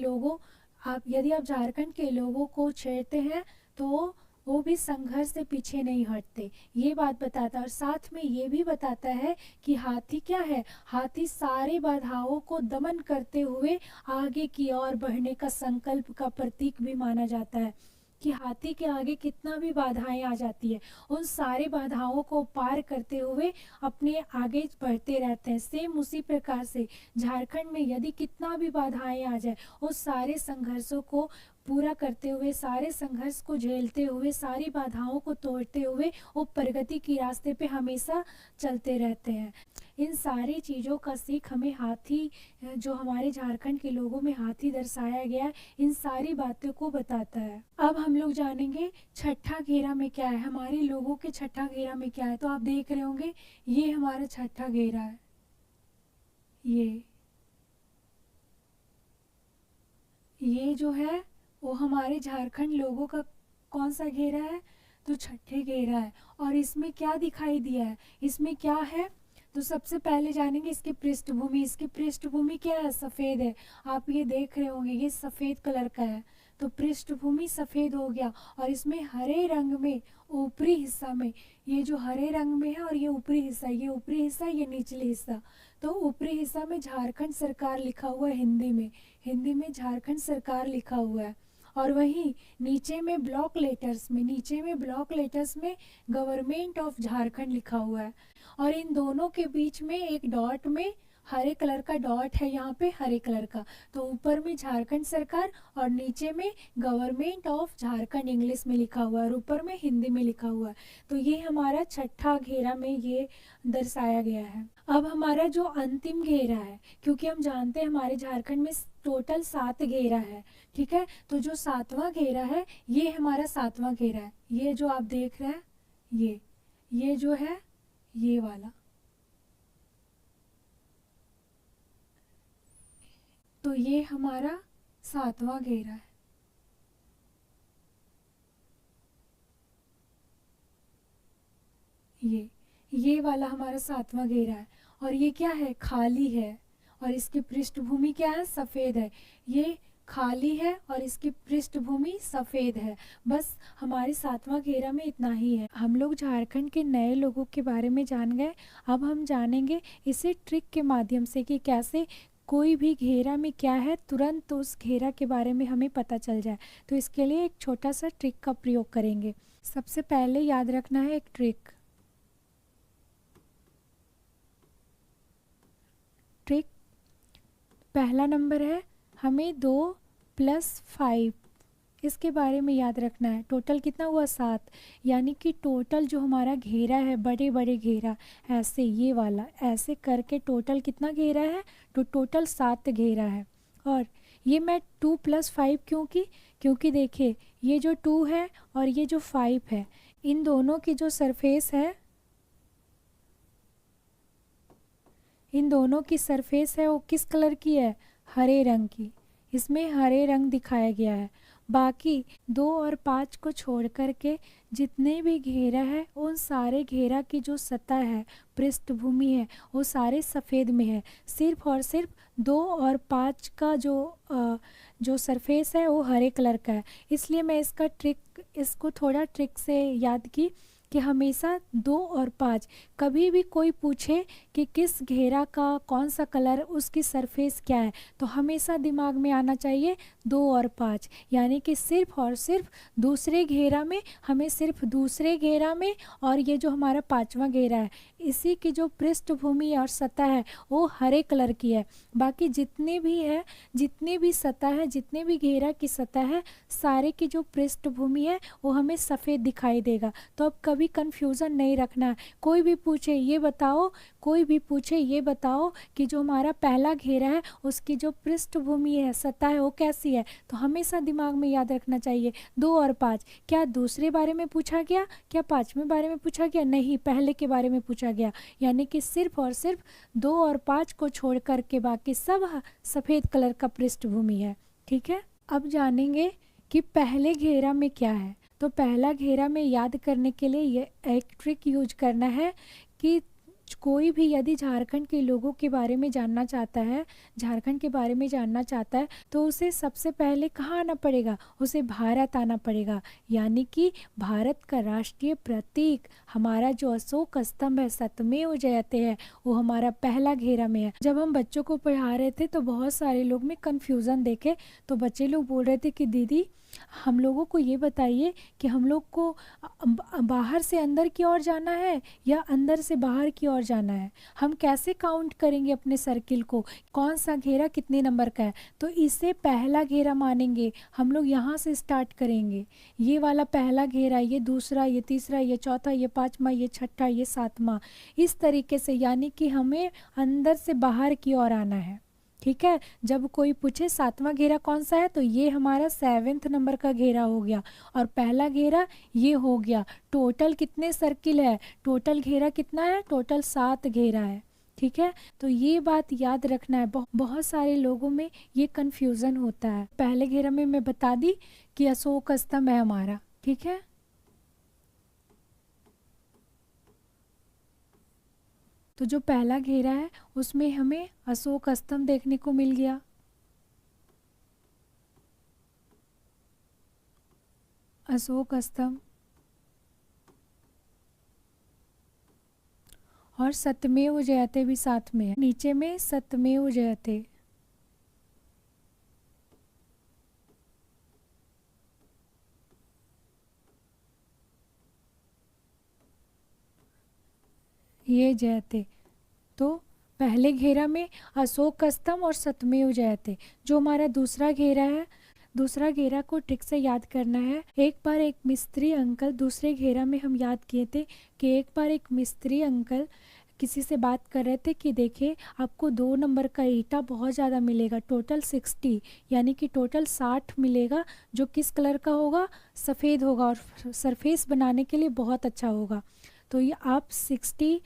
Speaker 1: लोगों को छेड़ते हैं तो वो भी संघर्ष से पीछे नहीं हटते, ये बात बताता है। और साथ में ये भी बताता है कि हाथी क्या है, हाथी सारे बाधाओं को दमन करते हुए आगे की ओर बढ़ने का संकल्प का प्रतीक भी माना जाता है कि हाथी के आगे कितना भी बाधाएं आ जाती है, उन सारे बाधाओं को पार करते हुए अपने आगे बढ़ते रहते हैं। सेम उसी प्रकार से झारखंड में यदि कितना भी बाधाएं आ जाए, उस सारे संघर्षों को पूरा करते हुए, सारे संघर्ष को झेलते हुए, सारी बाधाओं को तोड़ते हुए वो प्रगति की रास्ते पे हमेशा चलते रहते हैं। इन सारी चीज़ों का सीख हमें हाथी, जो हमारे झारखंड के लोगों में हाथी दर्शाया गया है, इन सारी बातों को बताता है। अब हम लोग जानेंगे छठा घेरा में क्या है, हमारे लोगों के छठा घेरा में क्या है। तो आप देख रहे होंगे ये हमारा छठा घेरा है, ये जो है वो हमारे झारखंड लोगों का कौन सा घेरा है, तो छठे घेरा है। और इसमें क्या दिखाई दिया है, इसमें क्या है, तो सबसे पहले जानेंगे इसकी पृष्ठभूमि। इसकी पृष्ठभूमि क्या है, सफ़ेद है। आप ये देख रहे होंगे ये सफ़ेद कलर का है, तो पृष्ठभूमि सफ़ेद हो गया। और इसमें हरे रंग में ऊपरी हिस्सा में, ये जो हरे रंग में है और ये ऊपरी हिस्सा, ये निचले हिस्सा, तो ऊपरी हिस्सा में झारखंड सरकार लिखा हुआ है, हिंदी में झारखंड सरकार लिखा हुआ है। और वहीं नीचे में ब्लॉक लेटर्स में गवर्नमेंट ऑफ झारखंड लिखा हुआ है। और इन दोनों के बीच में एक डॉट में हरे कलर का डॉट है, यहाँ पे हरे कलर का, तो ऊपर में झारखंड सरकार और नीचे में गवर्नमेंट ऑफ झारखंड इंग्लिश में लिखा हुआ है और ऊपर में हिंदी में लिखा हुआ है। तो ये हमारा छठा घेरा में ये दर्शाया गया है। अब हमारा जो अंतिम घेरा है, क्योंकि हम जानते हैं हमारे झारखंड में टोटल 7 घेरा है, ठीक है, तो जो 7वां घेरा है ये हमारा 7वां घेरा है। ये जो आप देख रहे हैं ये जो है ये वाला, तो ये हमारा 7वां घेरा है। ये वाला हमारा 7वां घेरा है और ये क्या है, खाली है और इसकी पृष्ठभूमि क्या है, सफ़ेद है। ये खाली है और इसकी पृष्ठभूमि सफ़ेद है। बस हमारे 7वां घेरा में इतना ही है। हम लोग झारखंड के नए लोगों के बारे में जान गए। अब हम जानेंगे इसे ट्रिक के माध्यम से कि कैसे कोई भी घेरा में क्या है तुरंत उस घेरा के बारे में हमें पता चल जाए। तो इसके लिए एक छोटा सा ट्रिक का प्रयोग करेंगे। सबसे पहले याद रखना है एक ट्रिक। पहला नंबर है, हमें 2 + 5 इसके बारे में याद रखना है। टोटल कितना हुआ, 7। यानी कि टोटल जो हमारा घेरा है, बड़े बड़े घेरा ऐसे, ये वाला ऐसे करके टोटल कितना घेरा है, तो टोटल 7 घेरा है। और ये मैं 2 + 5 क्योंकि देखिए ये जो 2 है और ये जो 5 है, इन दोनों की जो सरफेस है, इन दोनों की सरफेस है वो किस कलर की है, हरे रंग की। इसमें हरे रंग दिखाया गया है। बाकी 2 और 5 को छोड़ कर के जितने भी घेरा है उन सारे घेरा की जो सतह है, पृष्ठभूमि है, वो सारे सफ़ेद में है। सिर्फ और सिर्फ 2 और 5 का जो सरफेस है वो हरे कलर का है। इसलिए मैं इसको थोड़ा ट्रिक से याद की कि हमेशा 2 और 5, कभी भी कोई पूछे कि किस घेरा का कौन सा कलर, उसकी सरफेस क्या है, तो हमेशा दिमाग में आना चाहिए 2 और 5। यानी कि सिर्फ और सिर्फ दूसरे घेरा में, हमें सिर्फ दूसरे घेरा में और ये जो हमारा 5वां घेरा है, इसी की जो पृष्ठभूमि और सतह है वो हरे कलर की है। बाकी जितने भी सतह है, जितने भी घेरा की सतह है, सारे की जो पृष्ठभूमि है वो हमें सफ़ेद दिखाई देगा। तो अब कभी कन्फ्यूज़न नहीं रखना है। कोई भी पूछे ये बताओ कि जो हमारा पहला घेरा है उसकी जो पृष्ठभूमि है, सतह है, वो कैसी है, तो हमेशा दिमाग में याद रखना चाहिए 2 और 5। क्या दूसरे बारे में पूछा गया, क्या 5वें बारे में पूछा गया, नहीं, पहले के बारे में पूछा गया। यानी कि सिर्फ और सिर्फ 2 और 5 को छोड़ कर के बाकी सब सफ़ेद कलर का पृष्ठभूमि है। ठीक है, अब जानेंगे कि पहले घेरा में क्या है। तो पहला घेरा में याद करने के लिए ये एक ट्रिक यूज करना है कि कोई भी यदि झारखंड के लोगों के बारे में जानना चाहता है, झारखंड के बारे में जानना चाहता है, तो उसे सबसे पहले कहाँ आना पड़ेगा, उसे भारत आना पड़ेगा। यानी कि भारत का राष्ट्रीय प्रतीक हमारा जो अशोक स्तंभ है, सत्यमेव जयते है, वो हमारा पहला घेरा में है। जब हम बच्चों को पढ़ा रहे थे तो बहुत सारे लोग में कन्फ्यूज़न देखे, तो बच्चे लोग बोल रहे थे कि दीदी हम लोगों को ये बताइए कि हम लोग को बाहर से अंदर की ओर जाना है या अंदर से बाहर की ओर जाना है, हम कैसे काउंट करेंगे अपने सर्किल को, कौन सा घेरा कितने नंबर का है। तो इसे पहला घेरा मानेंगे हम लोग, यहाँ से स्टार्ट करेंगे। ये वाला पहला घेरा, ये दूसरा, ये तीसरा, ये चौथा, ये 5वां, ये 6ठा, ये 7वां, इस तरीके से। यानी कि हमें अंदर से बाहर की ओर आना है। ठीक है, जब कोई पूछे 7वां घेरा कौन सा है, तो ये हमारा 7वें नंबर का घेरा हो गया और पहला घेरा ये हो गया। टोटल कितने सर्किल है, टोटल घेरा कितना है, टोटल 7 घेरा है। ठीक है, तो ये बात याद रखना है। बहुत सारे लोगों में ये कन्फ्यूज़न होता है। पहले घेरा में मैं बता दी कि अशोक स्तंभ है हमारा। ठीक है, तो जो पहला घेरा है उसमें हमें अशोक स्तंभ देखने को मिल गया। अशोक स्तंभ और सत्यमेव जयते भी साथ में है, नीचे में सत्यमेव जयते। ये जयते, तो पहले घेरा में अशोक स्तंभ और सत्यमेव जयते। जो हमारा दूसरा घेरा है, दूसरा घेरा को ट्रिक से याद करना है। एक बार एक मिस्त्री अंकल, दूसरे घेरा में हम याद किए थे कि एक बार एक मिस्त्री अंकल किसी से बात कर रहे थे कि देखिए आपको 2 नंबर का ईंटा बहुत ज़्यादा मिलेगा, टोटल 60, यानी कि टोटल 60 मिलेगा, जो किस कलर का होगा, सफ़ेद होगा और सरफेस बनाने के लिए बहुत अच्छा होगा। तो ये आप 60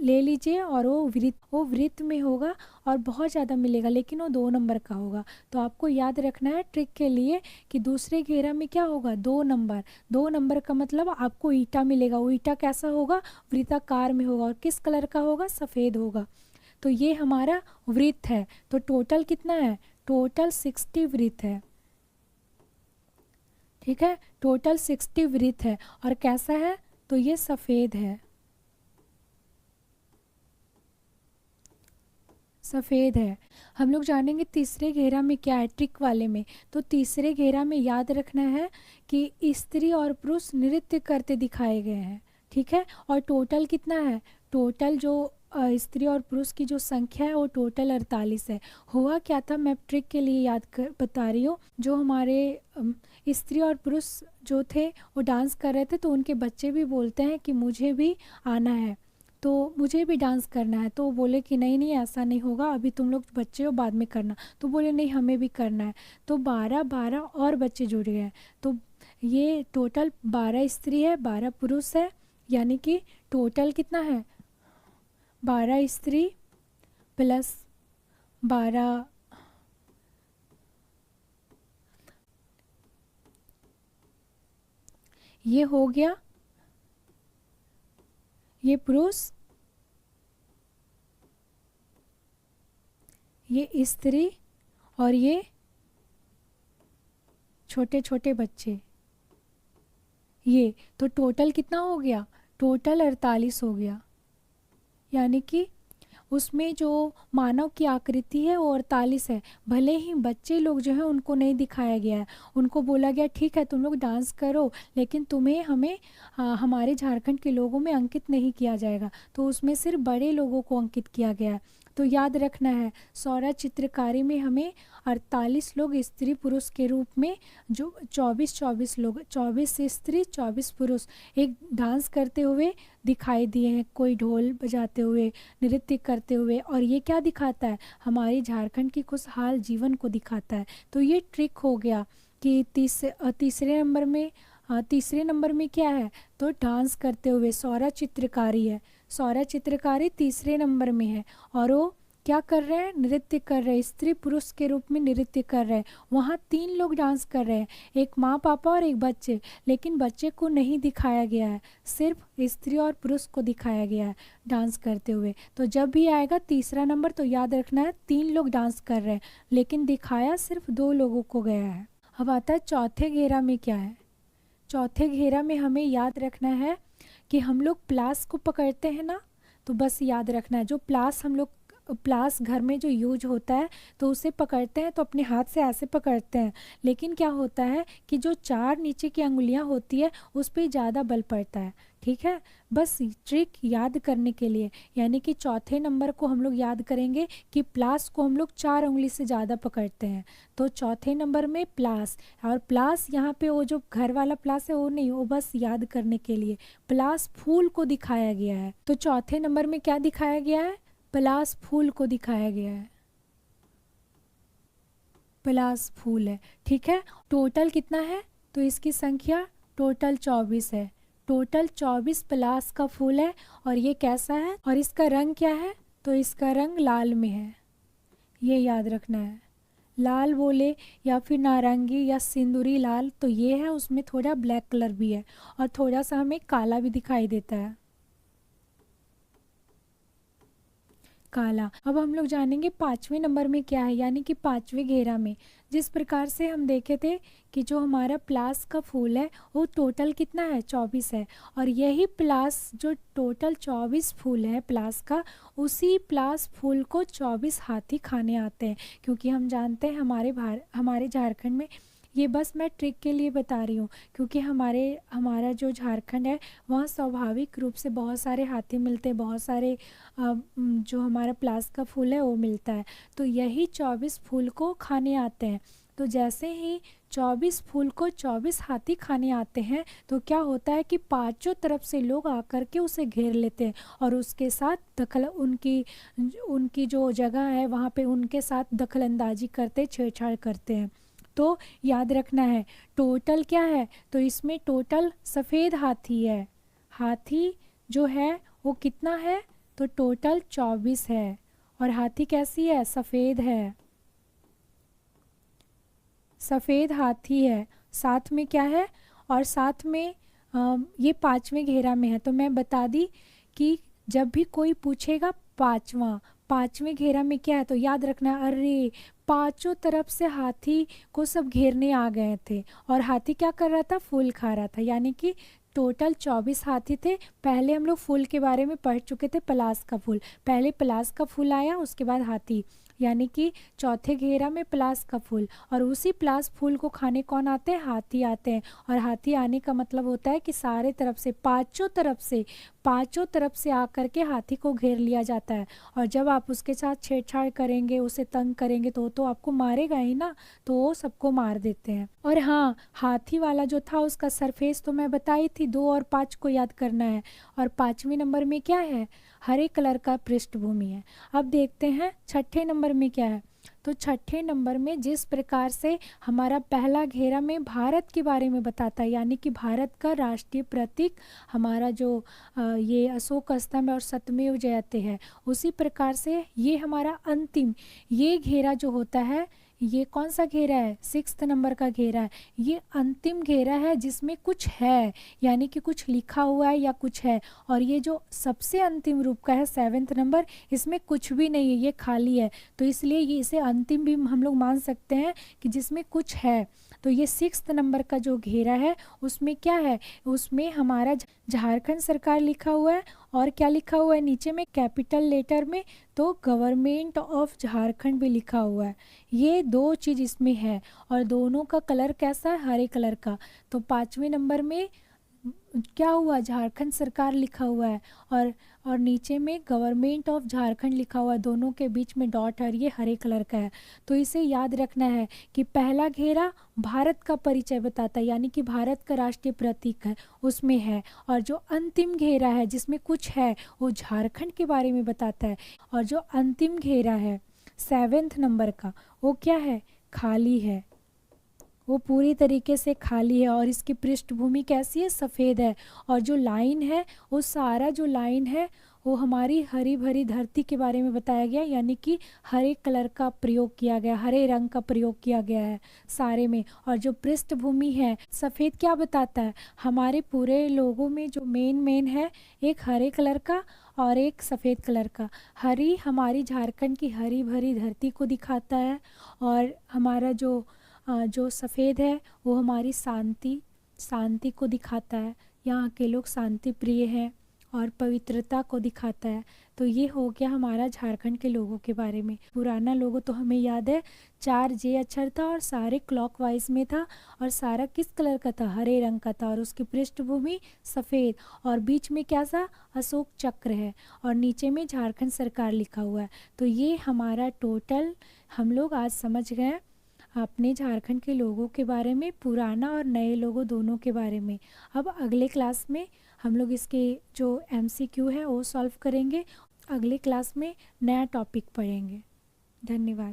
Speaker 1: ले लीजिए और वो वृत्त में होगा और बहुत ज़्यादा मिलेगा, लेकिन वो 2 नंबर का होगा। तो आपको याद रखना है ट्रिक के लिए कि दूसरे घेरा में क्या होगा, 2 नंबर। 2 नंबर का मतलब आपको ईटा मिलेगा। वो ईटा कैसा होगा, वृत्ताकार में होगा और किस कलर का होगा, सफ़ेद होगा। तो ये हमारा वृत्त है। तो टोटल कितना है, टोटल 60 वृत्त है। ठीक है, टोटल 60 वृत्त है। और कैसा है, तो ये सफ़ेद है, सफ़ेद है। हम लोग जानेंगे तीसरे घेरा में क्या है, ट्रिक वाले में। तो तीसरे घेरा में याद रखना है कि स्त्री और पुरुष नृत्य करते दिखाए गए हैं। ठीक है, और टोटल कितना है, टोटल जो स्त्री और पुरुष की जो संख्या है वो टोटल 48 है। हुआ क्या था, मैं ट्रिक के लिए याद कर बता रही हूँ। जो हमारे स्त्री और पुरुष जो थे वो डांस कर रहे थे, तो उनके बच्चे भी बोलते हैं कि मुझे भी आना है, तो मुझे भी डांस करना है। तो बोले कि नहीं नहीं ऐसा नहीं होगा, अभी तुम लोग बच्चे हो, बाद में करना। तो बोले नहीं हमें भी करना है। तो 12 और बच्चे जुड़ गए हैं। तो ये टोटल 12 स्त्री है, 12 पुरुष है, यानी कि टोटल कितना है, 12 स्त्री प्लस 12, ये हो गया, ये पुरुष, ये स्त्री और ये छोटे छोटे बच्चे। ये तो टोटल कितना हो गया, टोटल 48 हो गया। यानी कि उसमें जो मानव की आकृति है वो 48 है। भले ही बच्चे लोग जो है उनको नहीं दिखाया गया है, उनको बोला गया ठीक है तुम लोग डांस करो, लेकिन तुम्हें हमें हमारे झारखंड के लोगों में अंकित नहीं किया जाएगा। तो उसमें सिर्फ बड़े लोगों को अंकित किया गया है। तो याद रखना है, सौरा चित्रकारी में हमें 48 लोग स्त्री पुरुष के रूप में, जो 24 लोग, 24 स्त्री 24 पुरुष एक डांस करते हुए दिखाई दिए हैं, कोई ढोल बजाते हुए, नृत्य करते हुए। और ये क्या दिखाता है, हमारी झारखंड की खुशहाल जीवन को दिखाता है। तो ये ट्रिक हो गया कि तीसरे नंबर में क्या है, तो डांस करते हुए सौरा चित्रकारी है। सौरा चित्रकारी तीसरे नंबर में है और वो क्या कर रहे हैं, नृत्य कर रहे हैं, स्त्री पुरुष के रूप में नृत्य कर रहे हैं। वहाँ 3 लोग डांस कर रहे हैं, एक माँ पापा और एक बच्चे, लेकिन बच्चे को नहीं दिखाया गया है, सिर्फ स्त्री और पुरुष को दिखाया गया है डांस करते हुए। तो जब भी आएगा तीसरा नंबर तो याद रखना है 3 लोग डांस कर रहे हैं, लेकिन दिखाया सिर्फ 2 लोगों को गया है। अब आता है चौथे घेरा में क्या है। चौथे घेरा में हमें याद रखना है कि हम लोग प्लास को पकड़ते हैं ना, तो बस याद रखना है जो प्लास हम लोग, प्लास घर में जो यूज होता है तो उसे पकड़ते हैं तो अपने हाथ से ऐसे पकड़ते हैं, लेकिन क्या होता है कि जो 4 नीचे की अंगुलियां होती है उस पर ज़्यादा बल पड़ता है। ठीक है, बस ट्रिक याद करने के लिए, यानी कि चौथे नंबर को हम लोग याद करेंगे कि प्लास को हम लोग 4 उंगली से ज़्यादा पकड़ते हैं। तो चौथे नंबर में प्लास, और प्लास यहाँ पे वो जो घर वाला प्लास है वो नहीं, वो बस याद करने के लिए प्लास फूल को दिखाया गया है। तो चौथे नंबर में क्या दिखाया गया है, प्लास फूल को दिखाया गया है, प्लास फूल है। ठीक है, टोटल कितना है, तो इसकी संख्या टोटल 24 है। टोटल 24 प्लास का फूल है। और ये कैसा है, और इसका रंग क्या है, तो इसका रंग लाल में है, ये याद रखना है। लाल बोले या फिर नारंगी या सिंदूरी लाल, तो ये है, उसमें थोड़ा ब्लैक कलर भी है और थोड़ा सा हमें काला भी दिखाई देता है, काला। अब हम लोग जानेंगे 5वें नंबर में क्या है, यानी कि 5वें घेरा में। जिस प्रकार से हम देखे थे कि जो हमारा प्लास का फूल है वो टोटल कितना है, 24 है। और यही प्लास जो टोटल 24 फूल है प्लास का, उसी प्लास फूल को 24 हाथी खाने आते हैं। क्योंकि हम जानते हैं हमारे झारखंड में, ये बस मैं ट्रिक के लिए बता रही हूँ, क्योंकि हमारा जो झारखंड है वहाँ स्वाभाविक रूप से बहुत सारे हाथी मिलते हैं, बहुत सारे जो हमारा प्लास का फूल है वो मिलता है। तो यही 24 फूल को खाने आते हैं। तो जैसे ही 24 फूल को 24 हाथी खाने आते हैं तो क्या होता है कि पांचों तरफ से लोग आकर के उसे घेर लेते हैं और उसके साथ उनकी जो जगह है वहाँ पे उनके साथ दखलंदाजी करते, छेड़छाड़ करते हैं। तो याद रखना है टोटल क्या है, तो इसमें टोटल सफ़ेद हाथी है, हाथी जो है वो कितना है, तो टोटल 24 है। और हाथी कैसी है, सफ़ेद है, सफ़ेद हाथी है। साथ में क्या है, और साथ में ये 5वें घेरा में है। तो मैं बता दी कि जब भी कोई पूछेगा 5वें घेरा में क्या है, तो याद रखना, अरे 5 तरफ से हाथी को सब घेरने आ गए थे और हाथी क्या कर रहा था, फूल खा रहा था। यानी कि टोटल 24 हाथी थे। पहले हम लोग फूल के बारे में पढ़ चुके थे, पलास का फूल। पहले पलास का फूल आया, उसके बाद हाथी, यानी कि चौथे घेरा में पलास का फूल। और उसी पलास फूल को खाने कौन आते हैं, हाथी आते हैं। और हाथी आने का मतलब होता है कि सारे तरफ से, पांचों तरफ से आकर के हाथी को घेर लिया जाता है। और जब आप उसके साथ छेड़छाड़ करेंगे, उसे तंग करेंगे, तो आपको मारेगा ही ना, तो वो सबको मार देते हैं। और हाँ, हाथी वाला जो था उसका सरफेस तो मैं बताई थी, 2 और 5 को याद करना है। और 5वें नंबर में क्या है, हरे कलर का पृष्ठभूमि है। अब देखते हैं छठे नंबर में क्या है। तो छठे नंबर में जिस प्रकार से हमारा पहला घेरा में भारत के बारे में बताता है, यानी कि भारत का राष्ट्रीय प्रतीक हमारा जो ये अशोक स्तंभ और सत्यमेव जयते है, उसी प्रकार से ये हमारा अंतिम ये घेरा जो होता है, ये कौन सा घेरा है, 6th नंबर का घेरा है। ये अंतिम घेरा है जिसमें कुछ है, यानी कि कुछ लिखा हुआ है या कुछ है। और ये जो सबसे अंतिम रूप का है 7th नंबर, इसमें कुछ भी नहीं है, ये खाली है। तो इसलिए ये इसे अंतिम भी हम लोग मान सकते हैं कि जिसमें कुछ है। तो ये 6th नंबर का जो घेरा है उसमें क्या है, उसमें हमारा झारखंड सरकार लिखा हुआ है। और क्या लिखा हुआ है नीचे में कैपिटल लेटर में, तो गवर्नमेंट ऑफ झारखंड भी लिखा हुआ है। ये 2 चीज़ इसमें है। और दोनों का कलर कैसा है, हरे कलर का। तो 5वें नंबर में क्या हुआ, झारखंड सरकार लिखा हुआ है और नीचे में गवर्नमेंट ऑफ झारखंड लिखा हुआ है, दोनों के बीच में डॉट है, ये हरे कलर का है। तो इसे याद रखना है कि पहला घेरा भारत का परिचय बताता है, यानी कि भारत का राष्ट्रीय प्रतीक है उसमें है। और जो अंतिम घेरा है जिसमें कुछ है, वो झारखंड के बारे में बताता है। और जो अंतिम घेरा है 7th नंबर का, वो क्या है, खाली है, वो पूरी तरीके से खाली है। और इसकी पृष्ठभूमि कैसी है, सफ़ेद है। और जो लाइन है, वो सारा जो लाइन है वो हमारी हरी भरी धरती के बारे में बताया गया, यानी कि हरे कलर का प्रयोग किया गया, हरे रंग का प्रयोग किया गया है सारे में। और जो पृष्ठभूमि है सफ़ेद, क्या बताता है, हमारे पूरे लोगों में जो मेन है, एक हरे कलर का और एक सफ़ेद कलर का। हरी हमारी झारखंड की हरी भरी धरती को दिखाता है। और हमारा जो सफ़ेद है वो हमारी शांति को दिखाता है, यहाँ के लोग शांति प्रिय हैं, और पवित्रता को दिखाता है। तो ये हो गया हमारा झारखंड के लोगों के बारे में। पुराना लोगो तो हमें याद है 4J अक्षर था और सारे क्लॉकवाइज में था, और सारा किस कलर का था, हरे रंग का था, और उसकी पृष्ठभूमि सफ़ेद, और बीच में क्या सा, अशोक चक्र है, और नीचे में झारखंड सरकार लिखा हुआ है। तो ये हमारा टोटल हम लोग आज समझ गए अपने झारखंड के लोगों के बारे में, पुराना और नए लोगों दोनों के बारे में। अब अगले क्लास में हम लोग इसके जो MCQ है वो सॉल्व करेंगे। अगले क्लास में नया टॉपिक पढ़ेंगे। धन्यवाद।